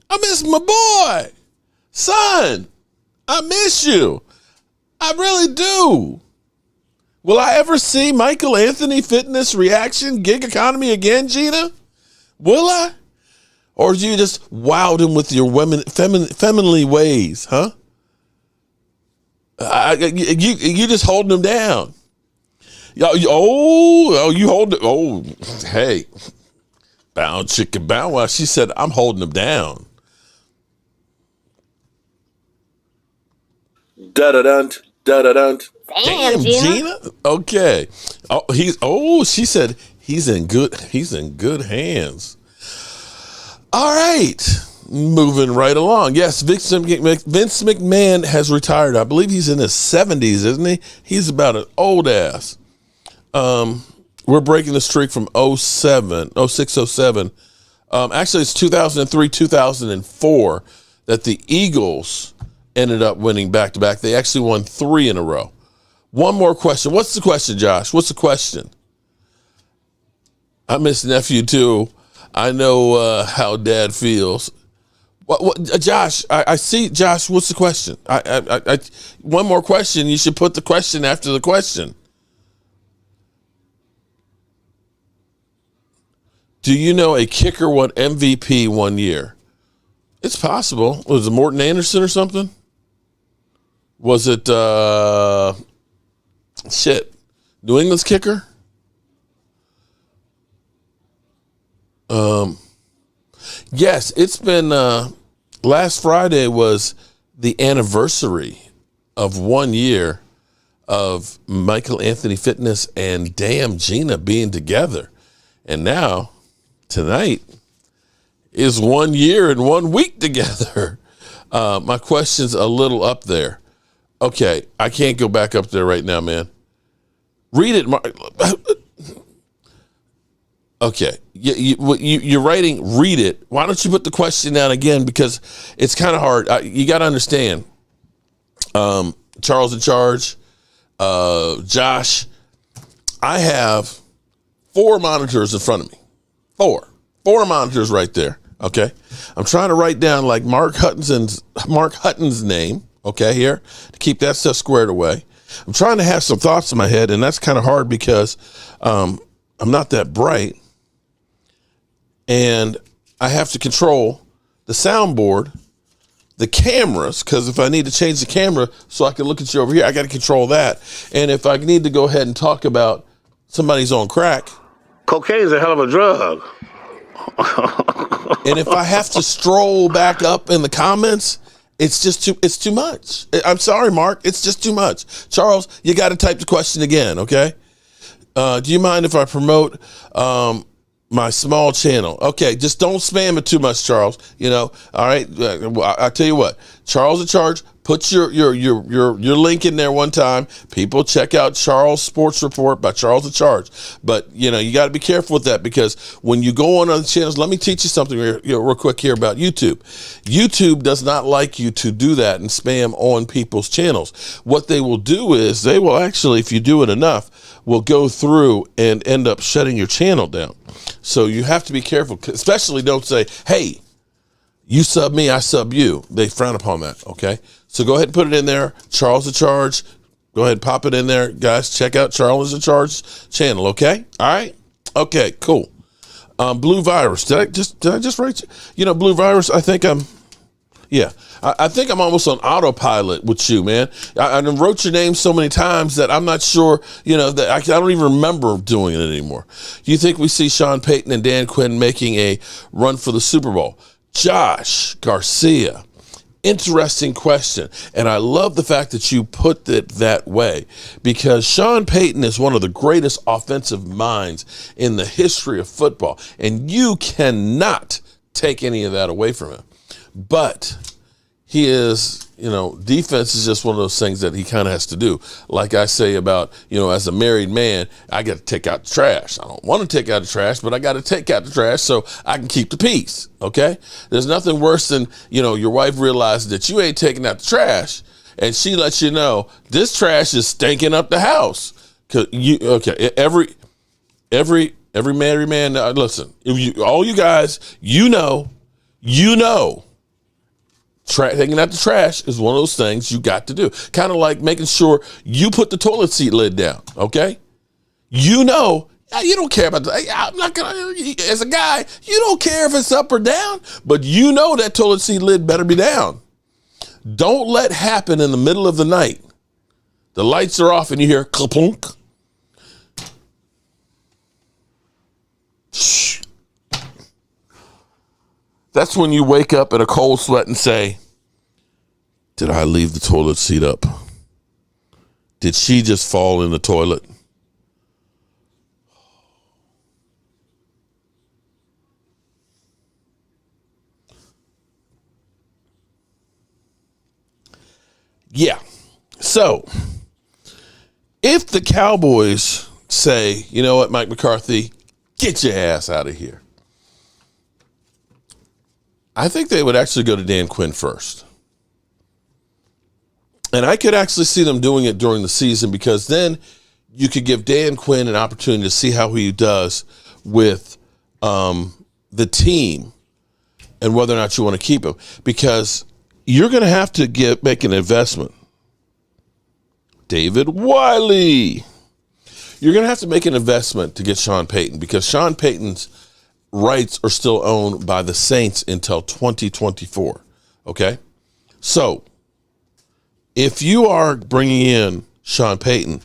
Son, I miss you. I really do. Will I ever see Michael Anthony Fitness Reaction Gig Economy again, Gina? Will I? Or do you just wowed him with your femininely ways, huh? You just holding him down. You hold it. Oh, hey. Bow chicken bow wow. She said, I'm holding him down. Da-da-dun, da-da-dun. Damn, Gina. Okay. She said he's in good hands. All right. Moving right along. Yes, Vince McMahon has retired. I believe he's in his 70s, isn't he? He's about an old ass. We're breaking the streak from 06, 07. Actually, it's 2003, 2004 that the Eagles ended up winning back-to-back. They actually won 3 in a row. One more question. What's the question, Josh? What's the question? I miss nephew, too. I know how Dad feels. What, Josh? I see, Josh. What's the question? One more question. You should put the question after the question. Do you know a kicker won MVP one year? It's possible. Was it Morton Anderson or something? Was it New England's kicker? Yes, it's been last Friday was the anniversary of 1 year of Michael Anthony Fitness and Damn Gina being together. And now tonight is 1 year and 1 week together. My question's a little up there. Okay, I can't go back up there right now, man. Read it, Mark. Okay, you're writing, read it. Why don't you put the question down again? Because it's kind of hard. You got to understand. Charles in charge, Josh, I have 4 monitors in front of me. 4 monitors right there. Okay, I'm trying to write down like Mark Hutton's name. Okay, here to keep that stuff squared away. I'm trying to have some thoughts in my head, and that's kind of hard because I'm not that bright. and I have to control the soundboard, the cameras, because if I need to change the camera so I can look at you over here, I got to control that. And if I need to go ahead and talk about somebody's on crack. Cocaine is a hell of a drug. And if I have to stroll back up in the comments, it's too much. I'm sorry, Mark. It's just too much. Charles, you got to type the question again, okay? Do you mind if I promote my small channel? Okay, just don't spam it too much, Charles. All right. I tell you what, Charles in Charge. Put your link in there one time. People check out Charles Sports Report by Charles in Charge. But you got to be careful with that, because when you go on other channels, let me teach you something real quick here about YouTube. YouTube does not like you to do that and spam on people's channels. What they will do is they will actually, if you do it enough, will go through and end up shutting your channel down. So you have to be careful, especially don't say, hey, you sub me, I sub you. They frown upon that, okay? So go ahead and put it in there. Charles in Charge. Go ahead and pop it in there. Guys, check out Charles in Charge channel, okay? All right? Okay, cool. Blue Virus. Did I just write you? Blue Virus, I think I'm almost on autopilot with you, man. I wrote your name so many times that I'm not sure, that I don't even remember doing it anymore. Do you think we see Sean Payton and Dan Quinn making a run for the Super Bowl? Josh Garcia. Interesting question. And I love the fact that you put it that way, because Sean Payton is one of the greatest offensive minds in the history of football. And you cannot take any of that away from him. But he is, defense is just one of those things that he kind of has to do. Like I say about, as a married man, I got to take out the trash. I don't want to take out the trash, but I got to take out the trash so I can keep the peace, okay? There's nothing worse than, your wife realizes that you ain't taking out the trash, and she lets you know, this trash is stinking up the house. Every married man, listen, all you guys, taking out the trash is one of those things you got to do. Kind of like making sure you put the toilet seat lid down, okay? You don't care about I'm not going to, as a guy, you don't care if it's up or down, but that toilet seat lid better be down. Don't let happen in the middle of the night. The lights are off and you hear klunk. Shh. That's when you wake up in a cold sweat and say, did I leave the toilet seat up? Did she just fall in the toilet? Yeah. So, if the Cowboys say, you know what, Mike McCarthy, get your ass out of here, I think they would actually go to Dan Quinn first. And I could actually see them doing it during the season, because then you could give Dan Quinn an opportunity to see how he does with the team and whether or not you want to keep him. Because you're going to have to make an investment. David Wiley. You're going to have to make an investment to get Sean Payton, because Sean Payton's rights are still owned by the Saints until 2024. Okay? So, if you are bringing in Sean Payton,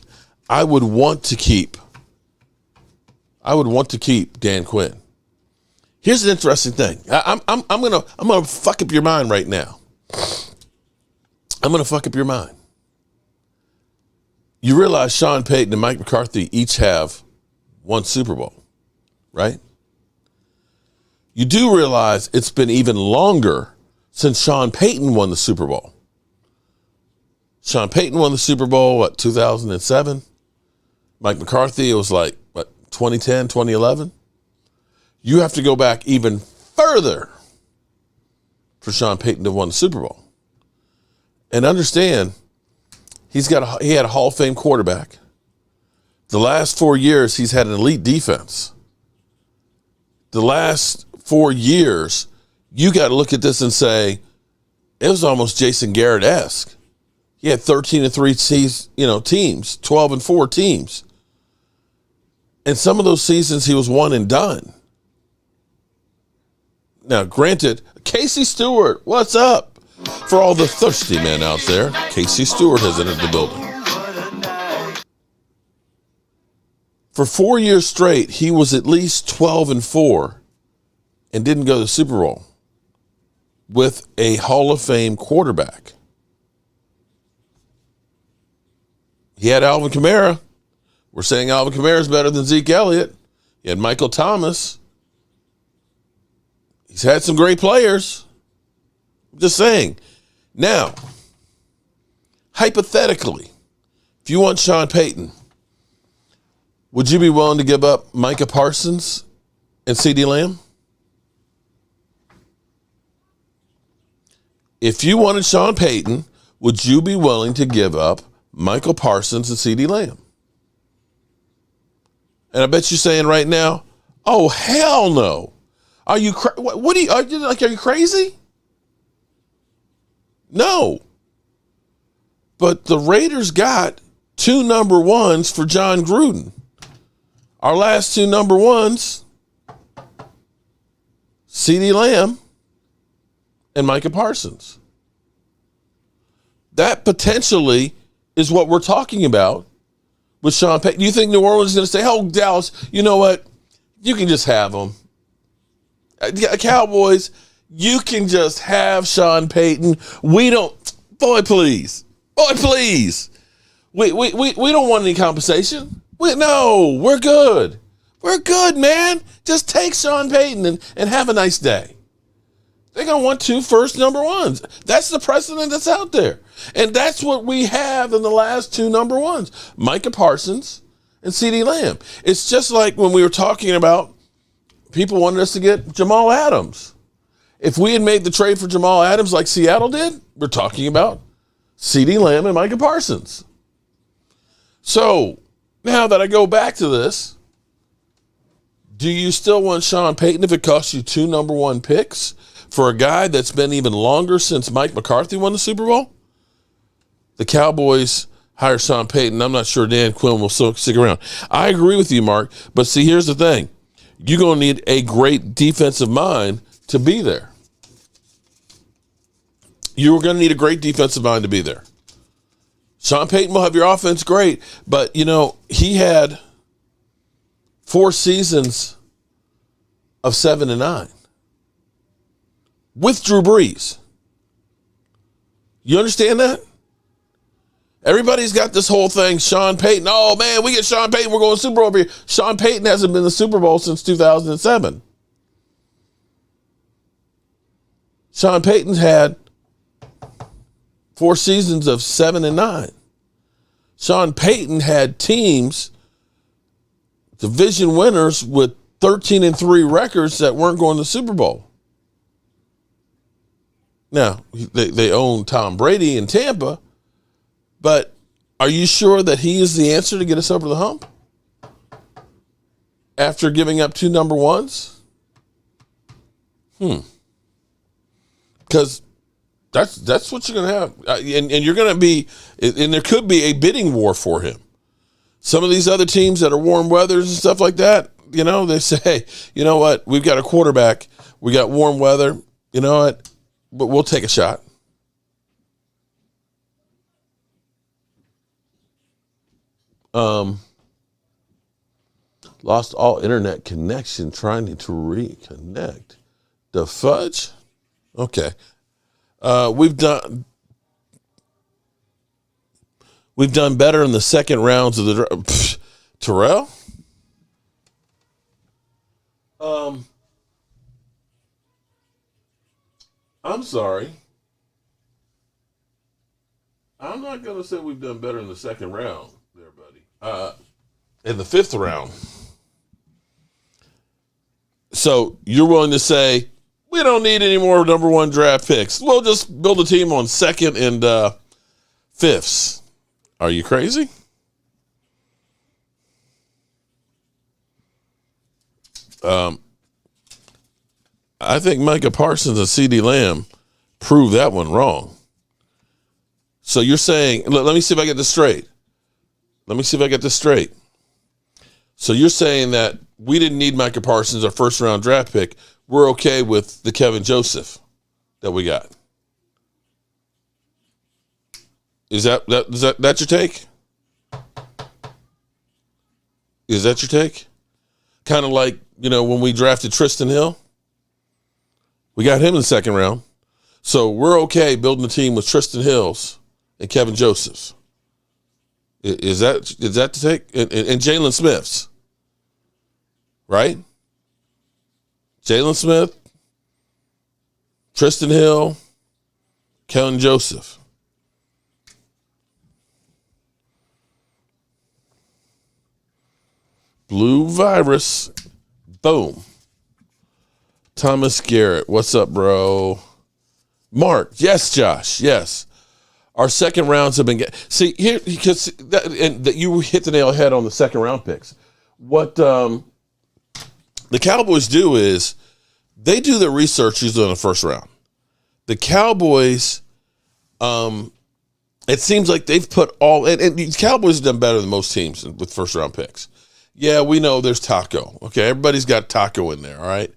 I would want to keep Dan Quinn. Here's an interesting thing. I'm gonna fuck up your mind right now. I'm gonna fuck up your mind. You realize Sean Payton and Mike McCarthy each have one Super Bowl, right? You do realize it's been even longer since Sean Payton won the Super Bowl. Sean Payton won the Super Bowl, 2007? Mike McCarthy, it was 2010, 2011? You have to go back even further for Sean Payton to win the Super Bowl. And understand, he had a Hall of Fame quarterback. The last 4 years, he's had an elite defense. The last 4 years, you got to look at this and say, it was almost Jason Garrett-esque. He had 13-3 teams, 12-4 teams. And some of those seasons he was one and done. Now, granted, Casey Stewart, what's up? For all the thirsty men out there, Casey Stewart has entered the building. For 4 years straight, he was at least 12-4 and didn't go to the Super Bowl with a Hall of Fame quarterback. He had Alvin Kamara. We're saying Alvin Kamara is better than Zeke Elliott. He had Michael Thomas. He's had some great players. I'm just saying. Now, hypothetically, if you want Sean Payton, would you be willing to give up Micah Parsons and CeeDee Lamb? If you wanted Sean Payton, would you be willing to give up Michael Parsons and CeeDee Lamb? And I bet you're saying right now, oh, hell no. Are you are you crazy? No. But the Raiders got 2 number ones for John Gruden. Our last 2 number ones, CeeDee Lamb and Micah Parsons. That potentially is what we're talking about with Sean Payton. Do you think New Orleans is going to say, oh, Dallas, you know what? You can just have them. Cowboys, you can just have Sean Payton. We don't, boy, please. Boy, please. We don't want any compensation. No, we're good. We're good, man. Just take Sean Payton and have a nice day. They're going to want 2 first number ones. That's the precedent that's out there. And that's what we have in the last 2 number ones, Micah Parsons and CeeDee Lamb. It's just like when we were talking about people wanted us to get Jamal Adams. If we had made the trade for Jamal Adams like Seattle did, we're talking about CeeDee Lamb and Micah Parsons. So now that I go back to this, do you still want Sean Payton if it costs you 2 number 1 picks for a guy that's been even longer since Mike McCarthy won the Super Bowl? The Cowboys hire Sean Payton. I'm not sure Dan Quinn will stick around. I agree with you, Mark. But see, here's the thing. You're going to need a great defensive mind to be there. You're going to need a great defensive mind to be there. Sean Payton will have your offense great, but, you know, he had 4 seasons of 7-9 with Drew Brees. You understand that? Everybody's got this whole thing, Sean Payton. Oh, man, we get Sean Payton. We're going to Super Bowl over here. Sean Payton hasn't been in the Super Bowl since 2007. Sean Payton's had 4 seasons of 7-9. Sean Payton had teams, division winners with 13-3 records that weren't going to the Super Bowl. Now, they own Tom Brady in Tampa, but are you sure that he is the answer to get us over the hump? After giving up 2 number ones? Because that's what you're going to have. And you're going to be, and there could be a bidding war for him. Some of these other teams that are warm weathers and stuff like that, you know, they say, hey, you know what? We've got a quarterback. We got warm weather. You know what? But we'll take a shot. Lost all internet connection trying to reconnect. The fudge? Okay. We've done better in the second rounds of the draft. Terrell? I'm sorry. I'm not going to say we've done better in the second round there, buddy. In the 5th round. So you're willing to say, we don't need any more number 1 draft picks. We'll just build a team on 2nd and 5ths. Are you crazy? I think Micah Parsons and CeeDee Lamb proved that one wrong. So you're saying, let me see if I get this straight. So you're saying that we didn't need Micah Parsons, our 1st round draft pick. we're okay with the Kevin Joseph that we got. Is that your take? Is that your take? Kind of like, when we drafted Tristan Hill. We got him in the second round. So we're okay building a team with Tristan Hills and Kevin Josephs. Is that the take? And Jalen Smiths. Right? Jalen Smith, Tristan Hill, Kellen Joseph. Blue virus. Boom. Thomas Garrett. What's up, bro? Mark. Yes, Josh. Yes. Our second rounds have been see here because that you hit the nail on the head on the second round picks. What the Cowboys do is they do their research usually on the first round. The Cowboys, it seems like they've put all and the Cowboys have done better than most teams with first round picks. Yeah, we know there's Taco. Okay, everybody's got Taco in there, all right?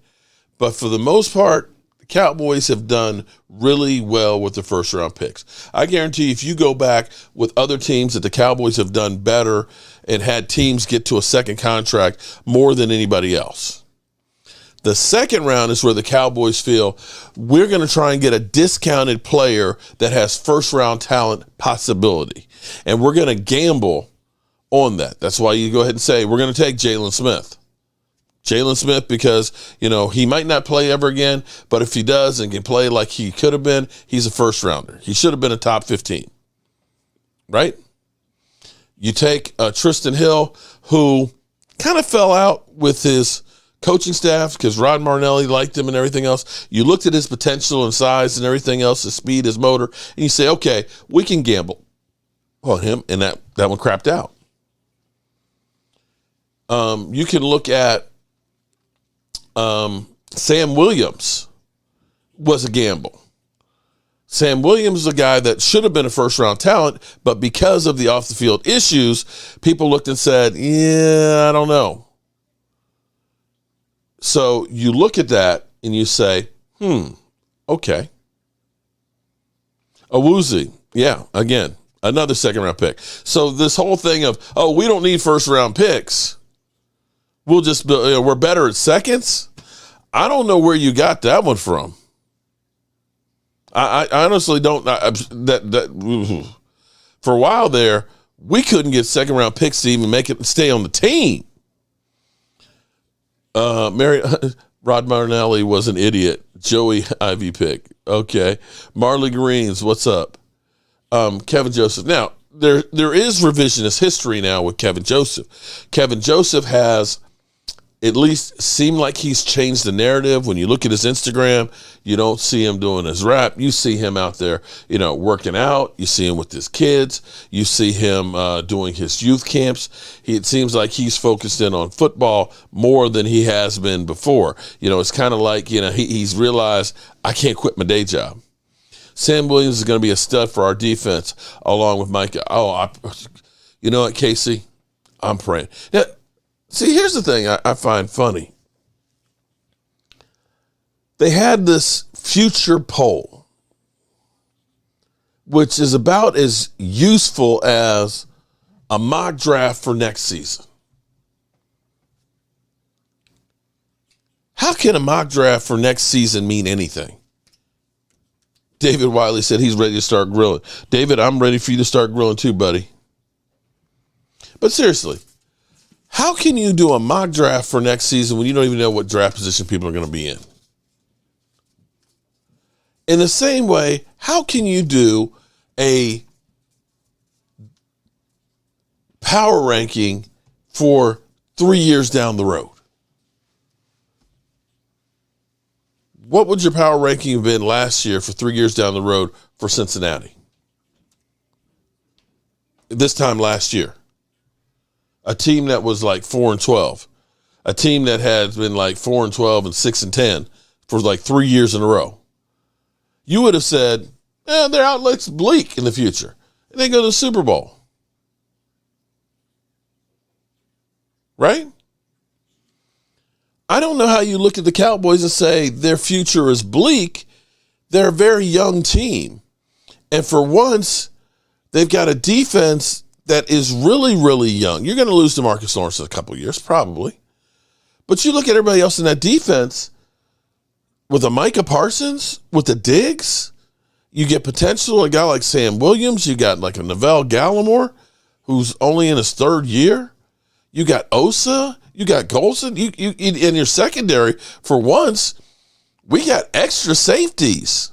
But for the most part, the Cowboys have done really well with the first-round picks. I guarantee if you go back with other teams that the Cowboys have done better and had teams get to a second contract more than anybody else. The second round is where the Cowboys feel we're going to try and get a discounted player that has first-round talent possibility. And we're going to gamble on that. That's why you go ahead and say, we're going to take Jalen Smith. Jalen Smith because, he might not play ever again, but if he does and can play like he could have been, he's a first rounder. He should have been a top 15. Right? You take Tristan Hill, who kind of fell out with his coaching staff because Rod Martinelli liked him and everything else. You looked at his potential and size and everything else, his speed, his motor, and you say, okay, we can gamble on him, and that one crapped out. You can look at Sam Williams was a gamble. Sam Williams is a guy that should have been a first-round talent, but because of the off-the-field issues, people looked and said, yeah, I don't know. So you look at that and you say, okay. Awuzie, yeah, again, another second-round pick. So this whole thing of, we don't need first-round picks. We're better at seconds. I don't know where you got that one from. I honestly don't. For a while there, we couldn't get second round picks to even make it stay on the team. Rod Martinelli was an idiot. Joey Ivy pick. Okay, Marley Greens. What's up? Kevin Joseph. Now there is revisionist history now with Kevin Joseph. Kevin Joseph has at least seemed like he's changed the narrative. When you look at his Instagram, you don't see him doing his rap. You see him out there, working out. You see him with his kids. You see him doing his youth camps. It seems like he's focused in on football more than he has been before. It's kind of like, he's realized I can't quit my day job. Sam Williams is going to be a stud for our defense along with Micah. You know what, Casey? I'm praying. Now, see, here's the thing I find funny. They had this future poll, which is about as useful as a mock draft for next season. How can a mock draft for next season mean anything? David Wiley said he's ready to start grilling. David, I'm ready for you to start grilling too, buddy. But seriously, how can you do a mock draft for next season when you don't even know what draft position people are going to be in? In the same way, how can you do a power ranking for 3 years down the road? What would your power ranking have been last year for 3 years down the road for Cincinnati? This time last year. A team that was like 4-12. A team that had been like 4-12 and 6-10 for like 3 years in a row. You would have said, their outlook's bleak in the future. And they go to the Super Bowl. Right? I don't know how you look at the Cowboys and say their future is bleak. They're a very young team. And for once, they've got a defense that is really, really young. You're going to lose DeMarcus Lawrence in a couple of years, probably. But you look at everybody else in that defense, with a Micah Parsons, with the Diggs, you get potential. A guy like Sam Williams, you got like a Neville Gallimore, who's only in his third year. You got Osa, you got Golson. You in your secondary, for once, we got extra safeties.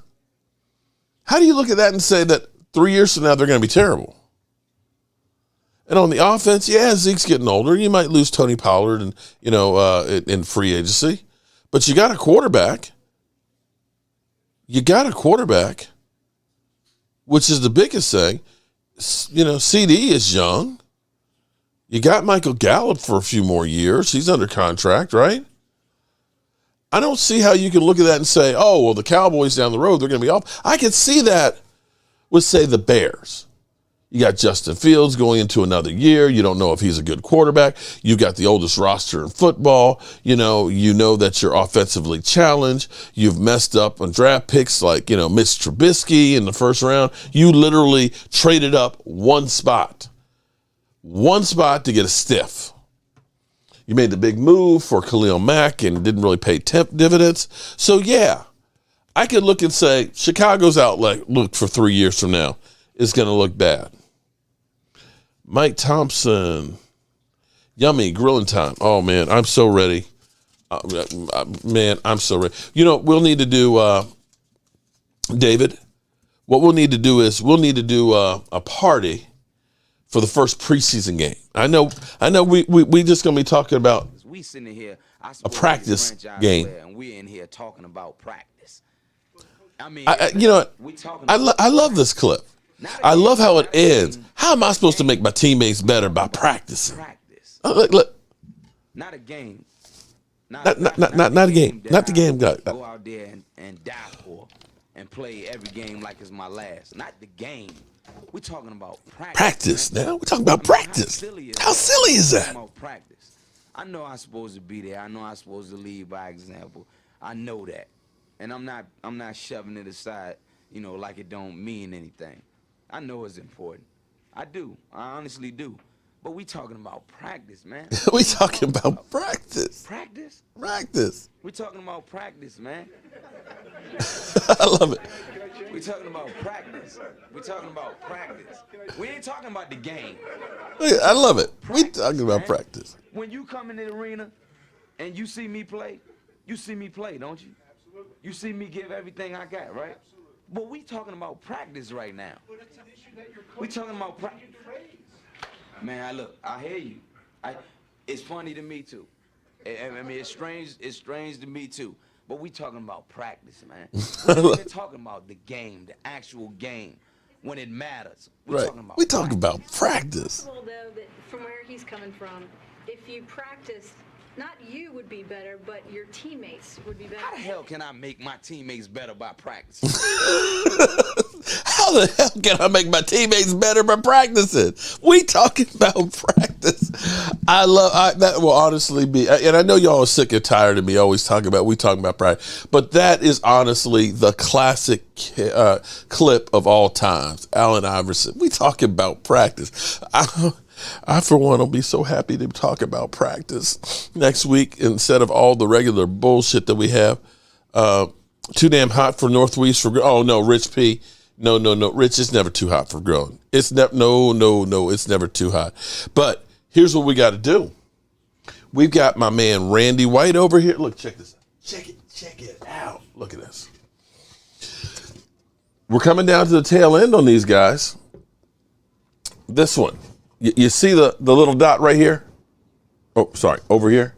How do you look at that and say that 3 years from now they're going to be terrible? And on the offense, yeah, Zeke's getting older. You might lose Tony Pollard and in free agency, but you got a quarterback. You got a quarterback, which is the biggest thing. CD is young. You got Michael Gallup for a few more years. He's under contract, right? I don't see how you can look at that and say, oh, well, the Cowboys down the road, they're going to be off. I could see that with, say, the Bears. You got Justin Fields going into another year. You don't know if he's a good quarterback. You got the oldest roster in football. You know that you're offensively challenged. You've messed up on draft picks like, Mitch Trubisky in the first round. You literally traded up one spot to get a stiff. You made the big move for Khalil Mack and didn't really pay temp dividends. So, yeah, I could look and say Chicago's outlook for 3 years from now is going to look bad. Mike Thompson, yummy grilling time. Oh, man, I'm so ready. I'm so ready. We'll need to do, David, what we'll need to do is a party for the first preseason game. I know we just going to be talking about we sitting here, a practice game. And we're in here talking about practice. I mean, I love this clip. I love how it ends. How am I supposed to make my teammates better by practicing? Look. Not a game. Not a game. Not the game. Go out there and die for and play every game like it's my last. Not the game. We're talking about practice. Practice now. We're talking about practice. How silly is that? Practice. I know I'm supposed to be there. I know I'm supposed to lead by example. I know that. And I'm not shoving it aside, like it don't mean anything. I know it's important. I do. I honestly do. But we talking about practice, man. We talking about practice. Practice? Practice. We talking about practice, man. I love it. We talking about practice. We talking about practice. We ain't talking about the game. I love it. We talking about practice. When you come in the arena and you see me play, don't you? Absolutely. You see me give everything I got, right? Absolutely. But we talking about practice right now. But it's an issue that you're we talking about practice. Man, I hear you. It's funny to me too. I mean, it's strange to me too. But we talking about practice, man. We're talking about the game, the actual game, when it matters. We're talking about practice. Though, that from where he's coming from, if you practice, not you would be better, but your teammates would be better. How the hell can I make my teammates better by practicing? How the hell can I make my teammates better by practicing? We talking about practice. That will honestly be, and I know y'all are sick and tired of me always talking about practice, but that is honestly the classic clip of all times. Allen Iverson. We talking about practice. I, for one, will be so happy to talk about practice next week instead of all the regular bullshit that we have. Too damn hot for Northwest for, oh no, Rich P. No, Rich, it's never too hot for grilling. It's never, no, it's never too hot. But here's what we got to do. We've got my man Randy White over here. Look, check this out. Check it out. Look at this. We're coming down to the tail end on these guys. This one. You see the little dot right here? Oh, sorry, over here.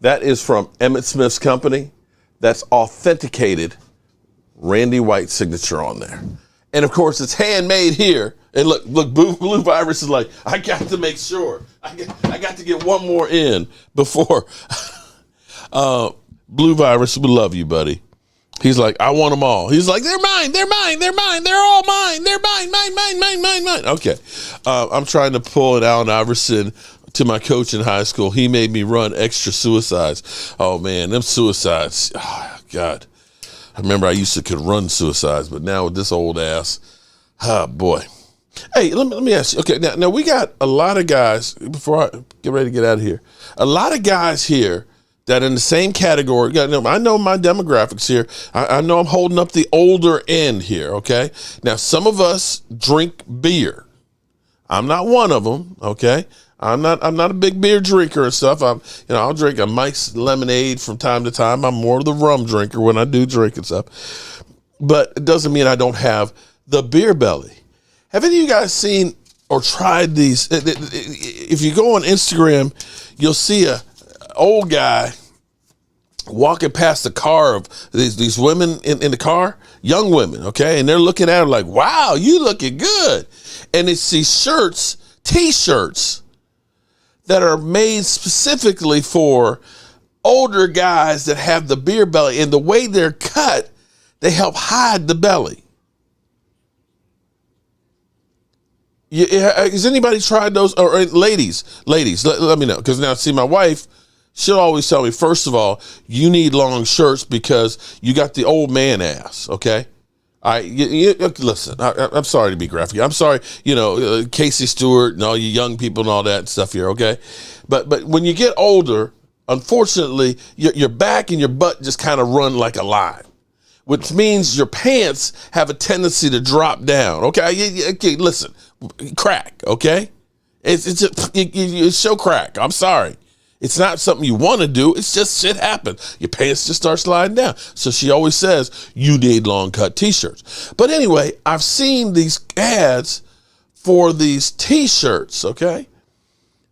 That is from Emmitt Smith's company. That's authenticated Randy White's signature on there. And of course, it's handmade here. And look, Blue Virus is like, I got to make sure. I got to get one more in before. Blue Virus, we love you, buddy. He's like, I want them all. He's like, they're mine. They're all mine. They're mine. Okay. I'm trying to pull an Allen Iverson to my coach in high school. He made me run extra suicides. Oh, man, them suicides. Oh, God. I remember I used to could run suicides, but now with this old ass, boy. Hey, let me ask you. Okay, now we got a lot of guys, before I get ready to get out of here, a lot of guys here that in the same category. I know my demographics here. I know I'm holding up the older end here, okay? Now, some of us drink beer. I'm not one of them, okay? I'm not a big beer drinker and stuff. I'll drink a Mike's lemonade from time to time. I'm more of the rum drinker when I do drink and stuff. But it doesn't mean I don't have the beer belly. Have any of you guys seen or tried these? If you go on Instagram, you'll see a old guy walking past the car of these women in the car, young women, okay? And they're looking at him like, wow, you looking good. And it's these shirts, T-shirts, that are made specifically for older guys that have the beer belly. And the way they're cut, they help hide the belly. Has anybody tried those? Or ladies, let me know. Because now, see, my wife, she'll always tell me, first of all, you need long shirts because you got the old man ass, okay? Listen, I'm sorry to be graphic. I'm sorry, Casey Stewart and all you young people and all that stuff here, okay? But when you get older, unfortunately, your back and your butt just kind of run like a line, which means your pants have a tendency to drop down, okay? Okay, listen, crack, okay? It's just, you show crack. I'm sorry. It's not something you want to do. It's just shit happens. Your pants just start sliding down. So she always says, you need long cut T-shirts. But anyway, I've seen these ads for these T-shirts, okay,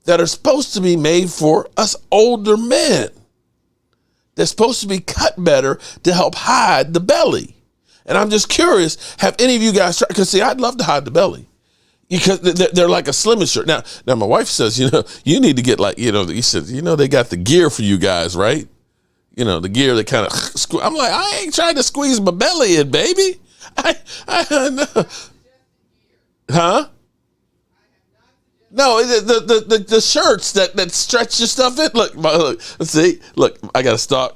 that are supposed to be made for us older men. They're supposed to be cut better to help hide the belly. And I'm just curious, have any of you guys tried? Because, see, I'd love to hide the belly. Because they're like a slimming shirt. Now my wife says, you need to get he said, they got the gear for you guys, right? The gear that kind of, I'm like, I ain't trying to squeeze my belly in, baby. I know. Huh? No, the shirts that stretch your stuff in. Look, see, I got to stalk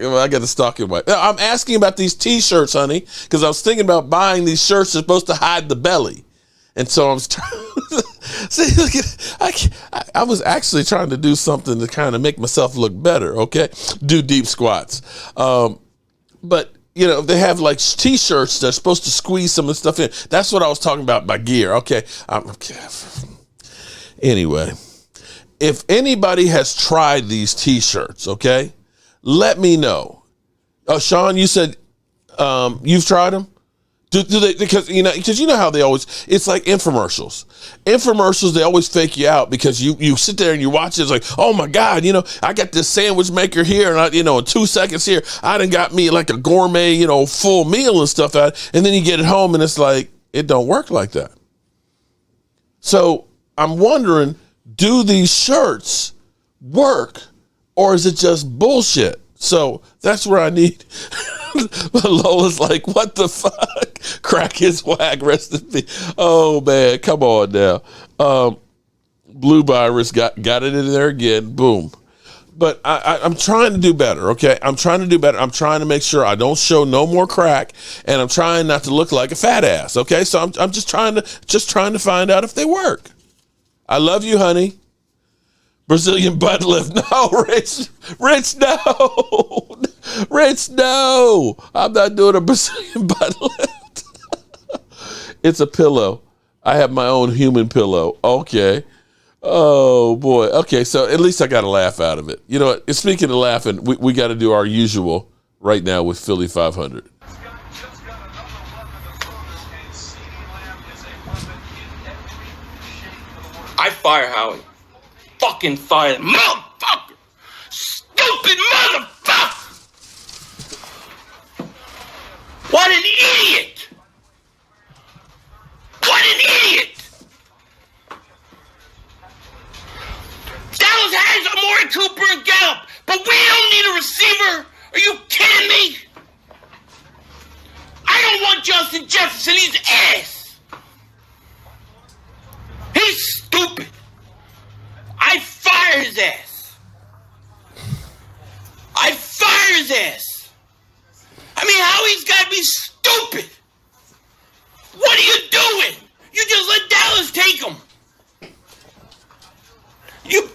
your wife. I'm asking about these T-shirts, honey, because I was thinking about buying these shirts that are supposed to hide the belly. And so I was I was actually trying to do something to kind of make myself look better, okay? Do deep squats. But, they have like T-shirts that are supposed to squeeze some of the stuff in. That's what I was talking about by gear, okay? Anyway, if anybody has tried these T-shirts, okay, let me know. Sean, you said you've tried them? Do they, because how they always, it's like infomercials. Infomercials, they always fake you out because you sit there and you watch it. It's like, oh my God, I got this sandwich maker here and in 2 seconds here, I done got me like a gourmet, full meal and stuff out. And then you get it home and it's like, it don't work like that. So I'm wondering, do these shirts work or is it just bullshit? So that's where I need. Lola's like, what the fuck? Crack is whack. Rest in peace. Oh man, come on now. Blue Virus got it in there again. Boom. But I'm trying to do better. Okay, I'm trying to do better. I'm trying to make sure I don't show no more crack, and I'm trying not to look like a fat ass. Okay, so I'm just trying to find out if they work. I love you, honey. Brazilian butt lift. No, Rich, no. Rich, no. I'm not doing a Brazilian butt lift. It's a pillow. I have my own human pillow. Okay. Oh, boy. Okay, so at least I got a laugh out of it. You know what? Speaking of laughing, we got to do our usual right now with Philly 500. I fire Howie. Fucking fire him. Motherfucker! Stupid motherfucker! What an idiot! What an idiot! Dallas has Amari Cooper and Gallup, but we don't need a receiver. Are you kidding me? I don't want Justin Jefferson. He's ass. He's stupid. I fire his ass. I'd fire his ass. I mean, Howie's got to be stupid. What are you doing? You just let Dallas take him. You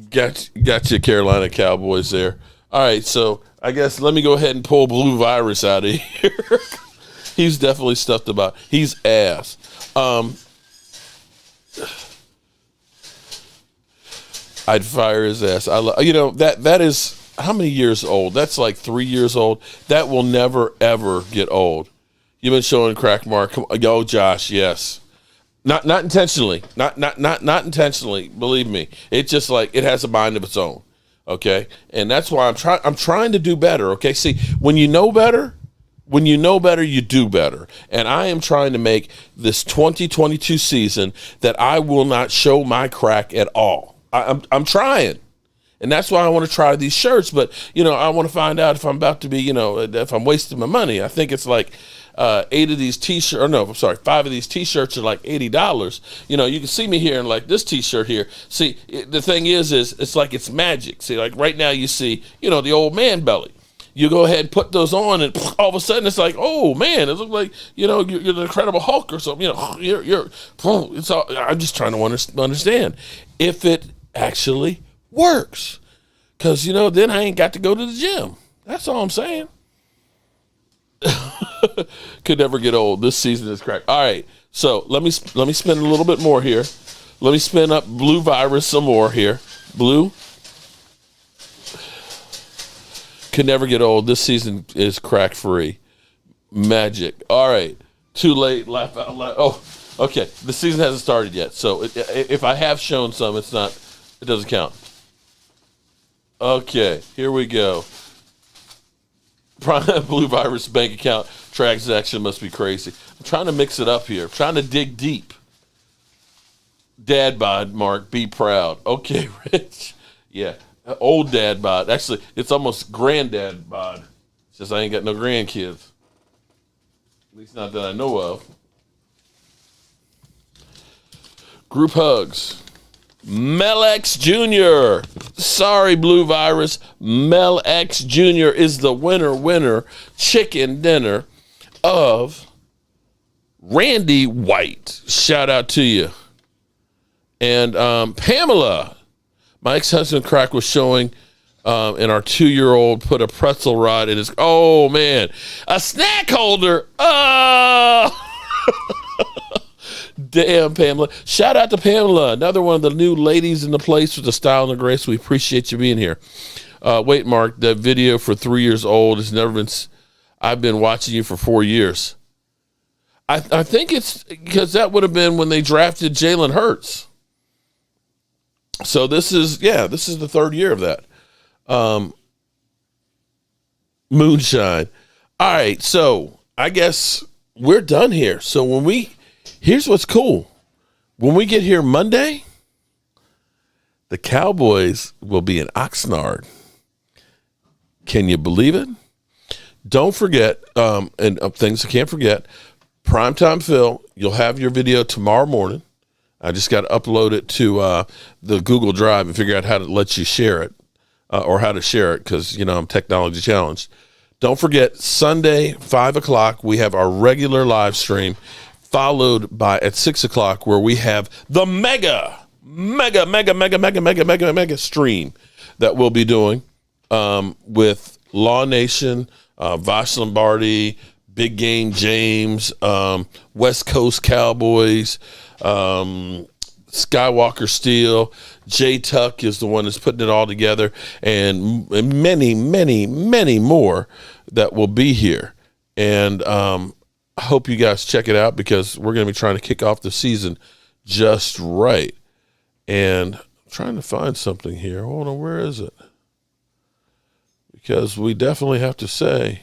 got your Carolina Cowboys there. All right, so I guess let me go ahead and pull Blue Virus out of here. He's definitely stuffed about. He's ass. I'd fire his ass. That is how many years old? That's like 3 years old. That will never ever get old. You've been showing crack, Mark. Come on, yo, Josh. Yes, not intentionally. Not intentionally. Believe me, it's just like it has a mind of its own. Okay, and that's why I'm trying to do better. Okay, see, when you know better, you do better. And I am trying to make this 2022 season that I will not show my crack at all. I'm trying. And that's why I want to try these shirts. But, I want to find out if I'm about to be, if I'm wasting my money. I think it's like 5 of these T-shirts are like $80. You can see me here and like this T-shirt here. See, the thing is it's like it's magic. See, like right now you see, the old man belly. You go ahead and put those on, and all of a sudden it's like, oh man, it looks like you're the Incredible Hulk or something. It's all, I'm just trying to understand if it actually works, because then I ain't got to go to the gym. That's all I'm saying. Could never get old. This season is crack. All right, so let me spin a little bit more here. Let me spin up Blue Virus some more here. Blue. Could never get old. This season is crack free. Magic. All right. Too late. Laugh out loud. Oh, okay. The season hasn't started yet. So if I have shown some, it doesn't count. Okay. Here we go. Blue Virus bank account transaction must be crazy. I'm trying to mix it up here. I'm trying to dig deep. Dad bod, Mark. Be proud. Okay, Rich. Yeah. Old dad bod. Actually, it's almost granddad bod. It's just I ain't got no grandkids. At least not that I know of. Group hugs. Mel X Jr. Sorry, Blue Virus. Mel X Jr. is the winner chicken dinner of Randy White. Shout out to you. And Pamela. My ex-husband crack was showing, and our 2-year-old put a pretzel rod in his. Oh man, a snack holder. Oh, damn, Pamela! Shout out to Pamela, another one of the new ladies in the place with the style and the grace. We appreciate you being here. Wait, Mark, that video for 3 years old has never been. I've been watching you for 4 years. I think it's because that would have been when they drafted Jalen Hurts. So this is the third year of that. Moonshine. All right, so I guess we're done here. So here's what's cool. When we get here Monday, the Cowboys will be in Oxnard. Can you believe it? Don't forget, and things I can't forget, Primetime Phil, you'll have your video tomorrow morning. I just got to upload it to the Google Drive and figure out how to let you share it or how to share it because, I'm technology challenged. Don't forget, Sunday, 5 o'clock, we have our regular live stream followed by at 6 o'clock where we have the mega stream that we'll be doing with Law Nation, Vosh Lombardi, Big Game James, West Coast Cowboys, Skywalker Steel. Jay Tuck is the one that's putting it all together, and many, many, many more that will be here. And I hope you guys check it out because we're going to be trying to kick off the season just right. And I'm trying to find something here. Hold on, where is it? Because we definitely have to say,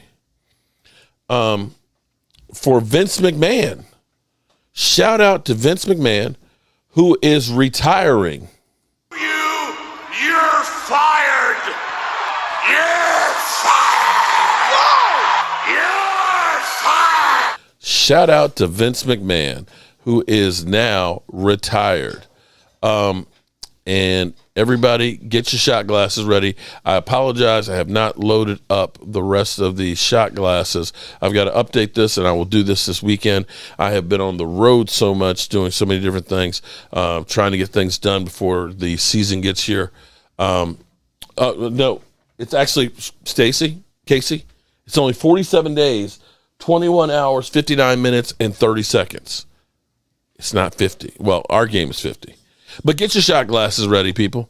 for Vince McMahon, shout out to Vince McMahon, who is retiring. You're fired! You're fired! Whoa! You're fired! Shout out to Vince McMahon, who is now retired. And everybody, get your shot glasses ready. I apologize. I have not loaded up the rest of the shot glasses. I've got to update this, and I will do this weekend. I have been on the road so much, doing so many different things, trying to get things done before the season gets here. No, it's actually Casey. It's only 47 days, 21 hours, 59 minutes, and 30 seconds. It's not 50. Well, our game is 50. But get your shot glasses ready, people.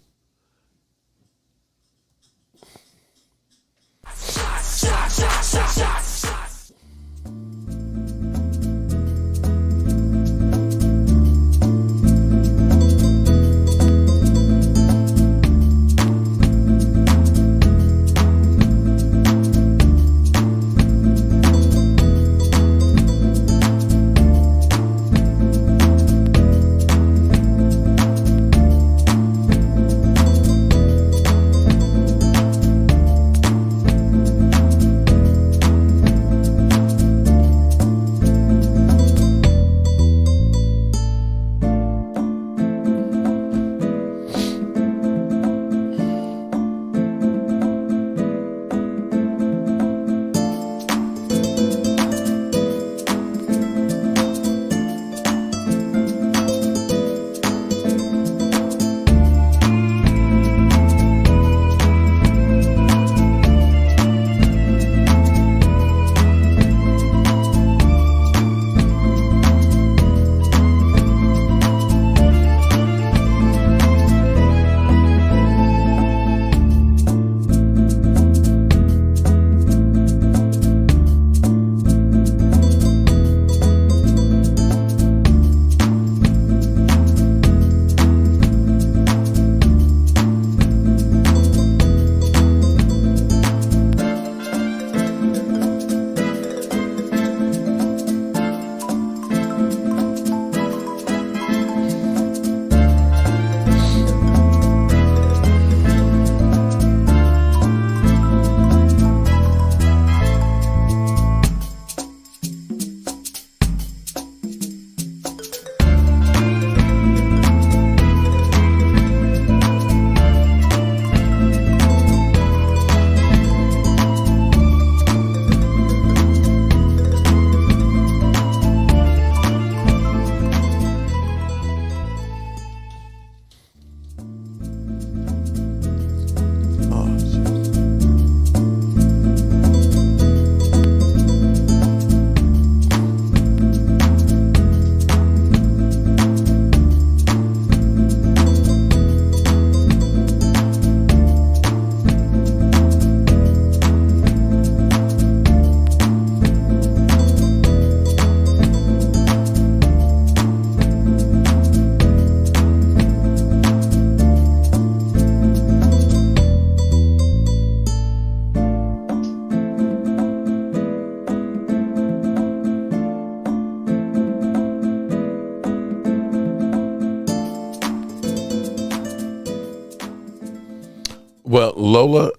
Well, Lola,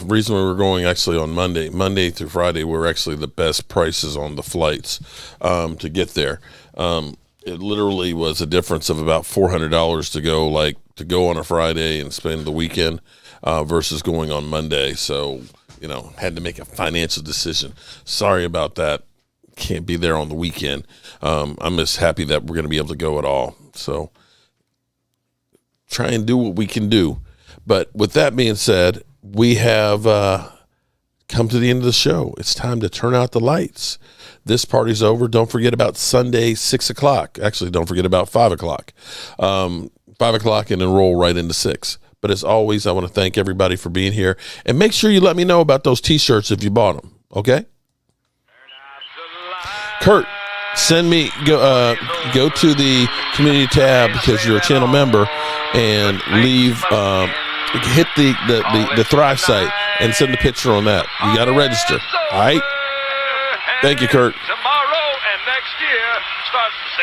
reason we were going actually on Monday through Friday, we're actually the best prices on the flights to get there. It literally was a difference of about $400 to go on a Friday and spend the weekend versus going on Monday. So, had to make a financial decision. Sorry about that. Can't be there on the weekend. I'm just happy that we're going to be able to go at all. So try and do what we can do. But with that being said, we have come to the end of the show. It's time to turn out the lights. This party's over. Don't forget about Sunday, 6 o'clock. Actually, don't forget about 5 o'clock. 5 o'clock and then roll right into 6. But as always, I want to thank everybody for being here. And make sure you let me know about those T-shirts if you bought them, okay? Kurt, send me, go to the community tab because you're a channel member and leave, hit the Thrive site and send a picture on that. You got to register, all right? Thank you, Kurt. Tomorrow and next year starts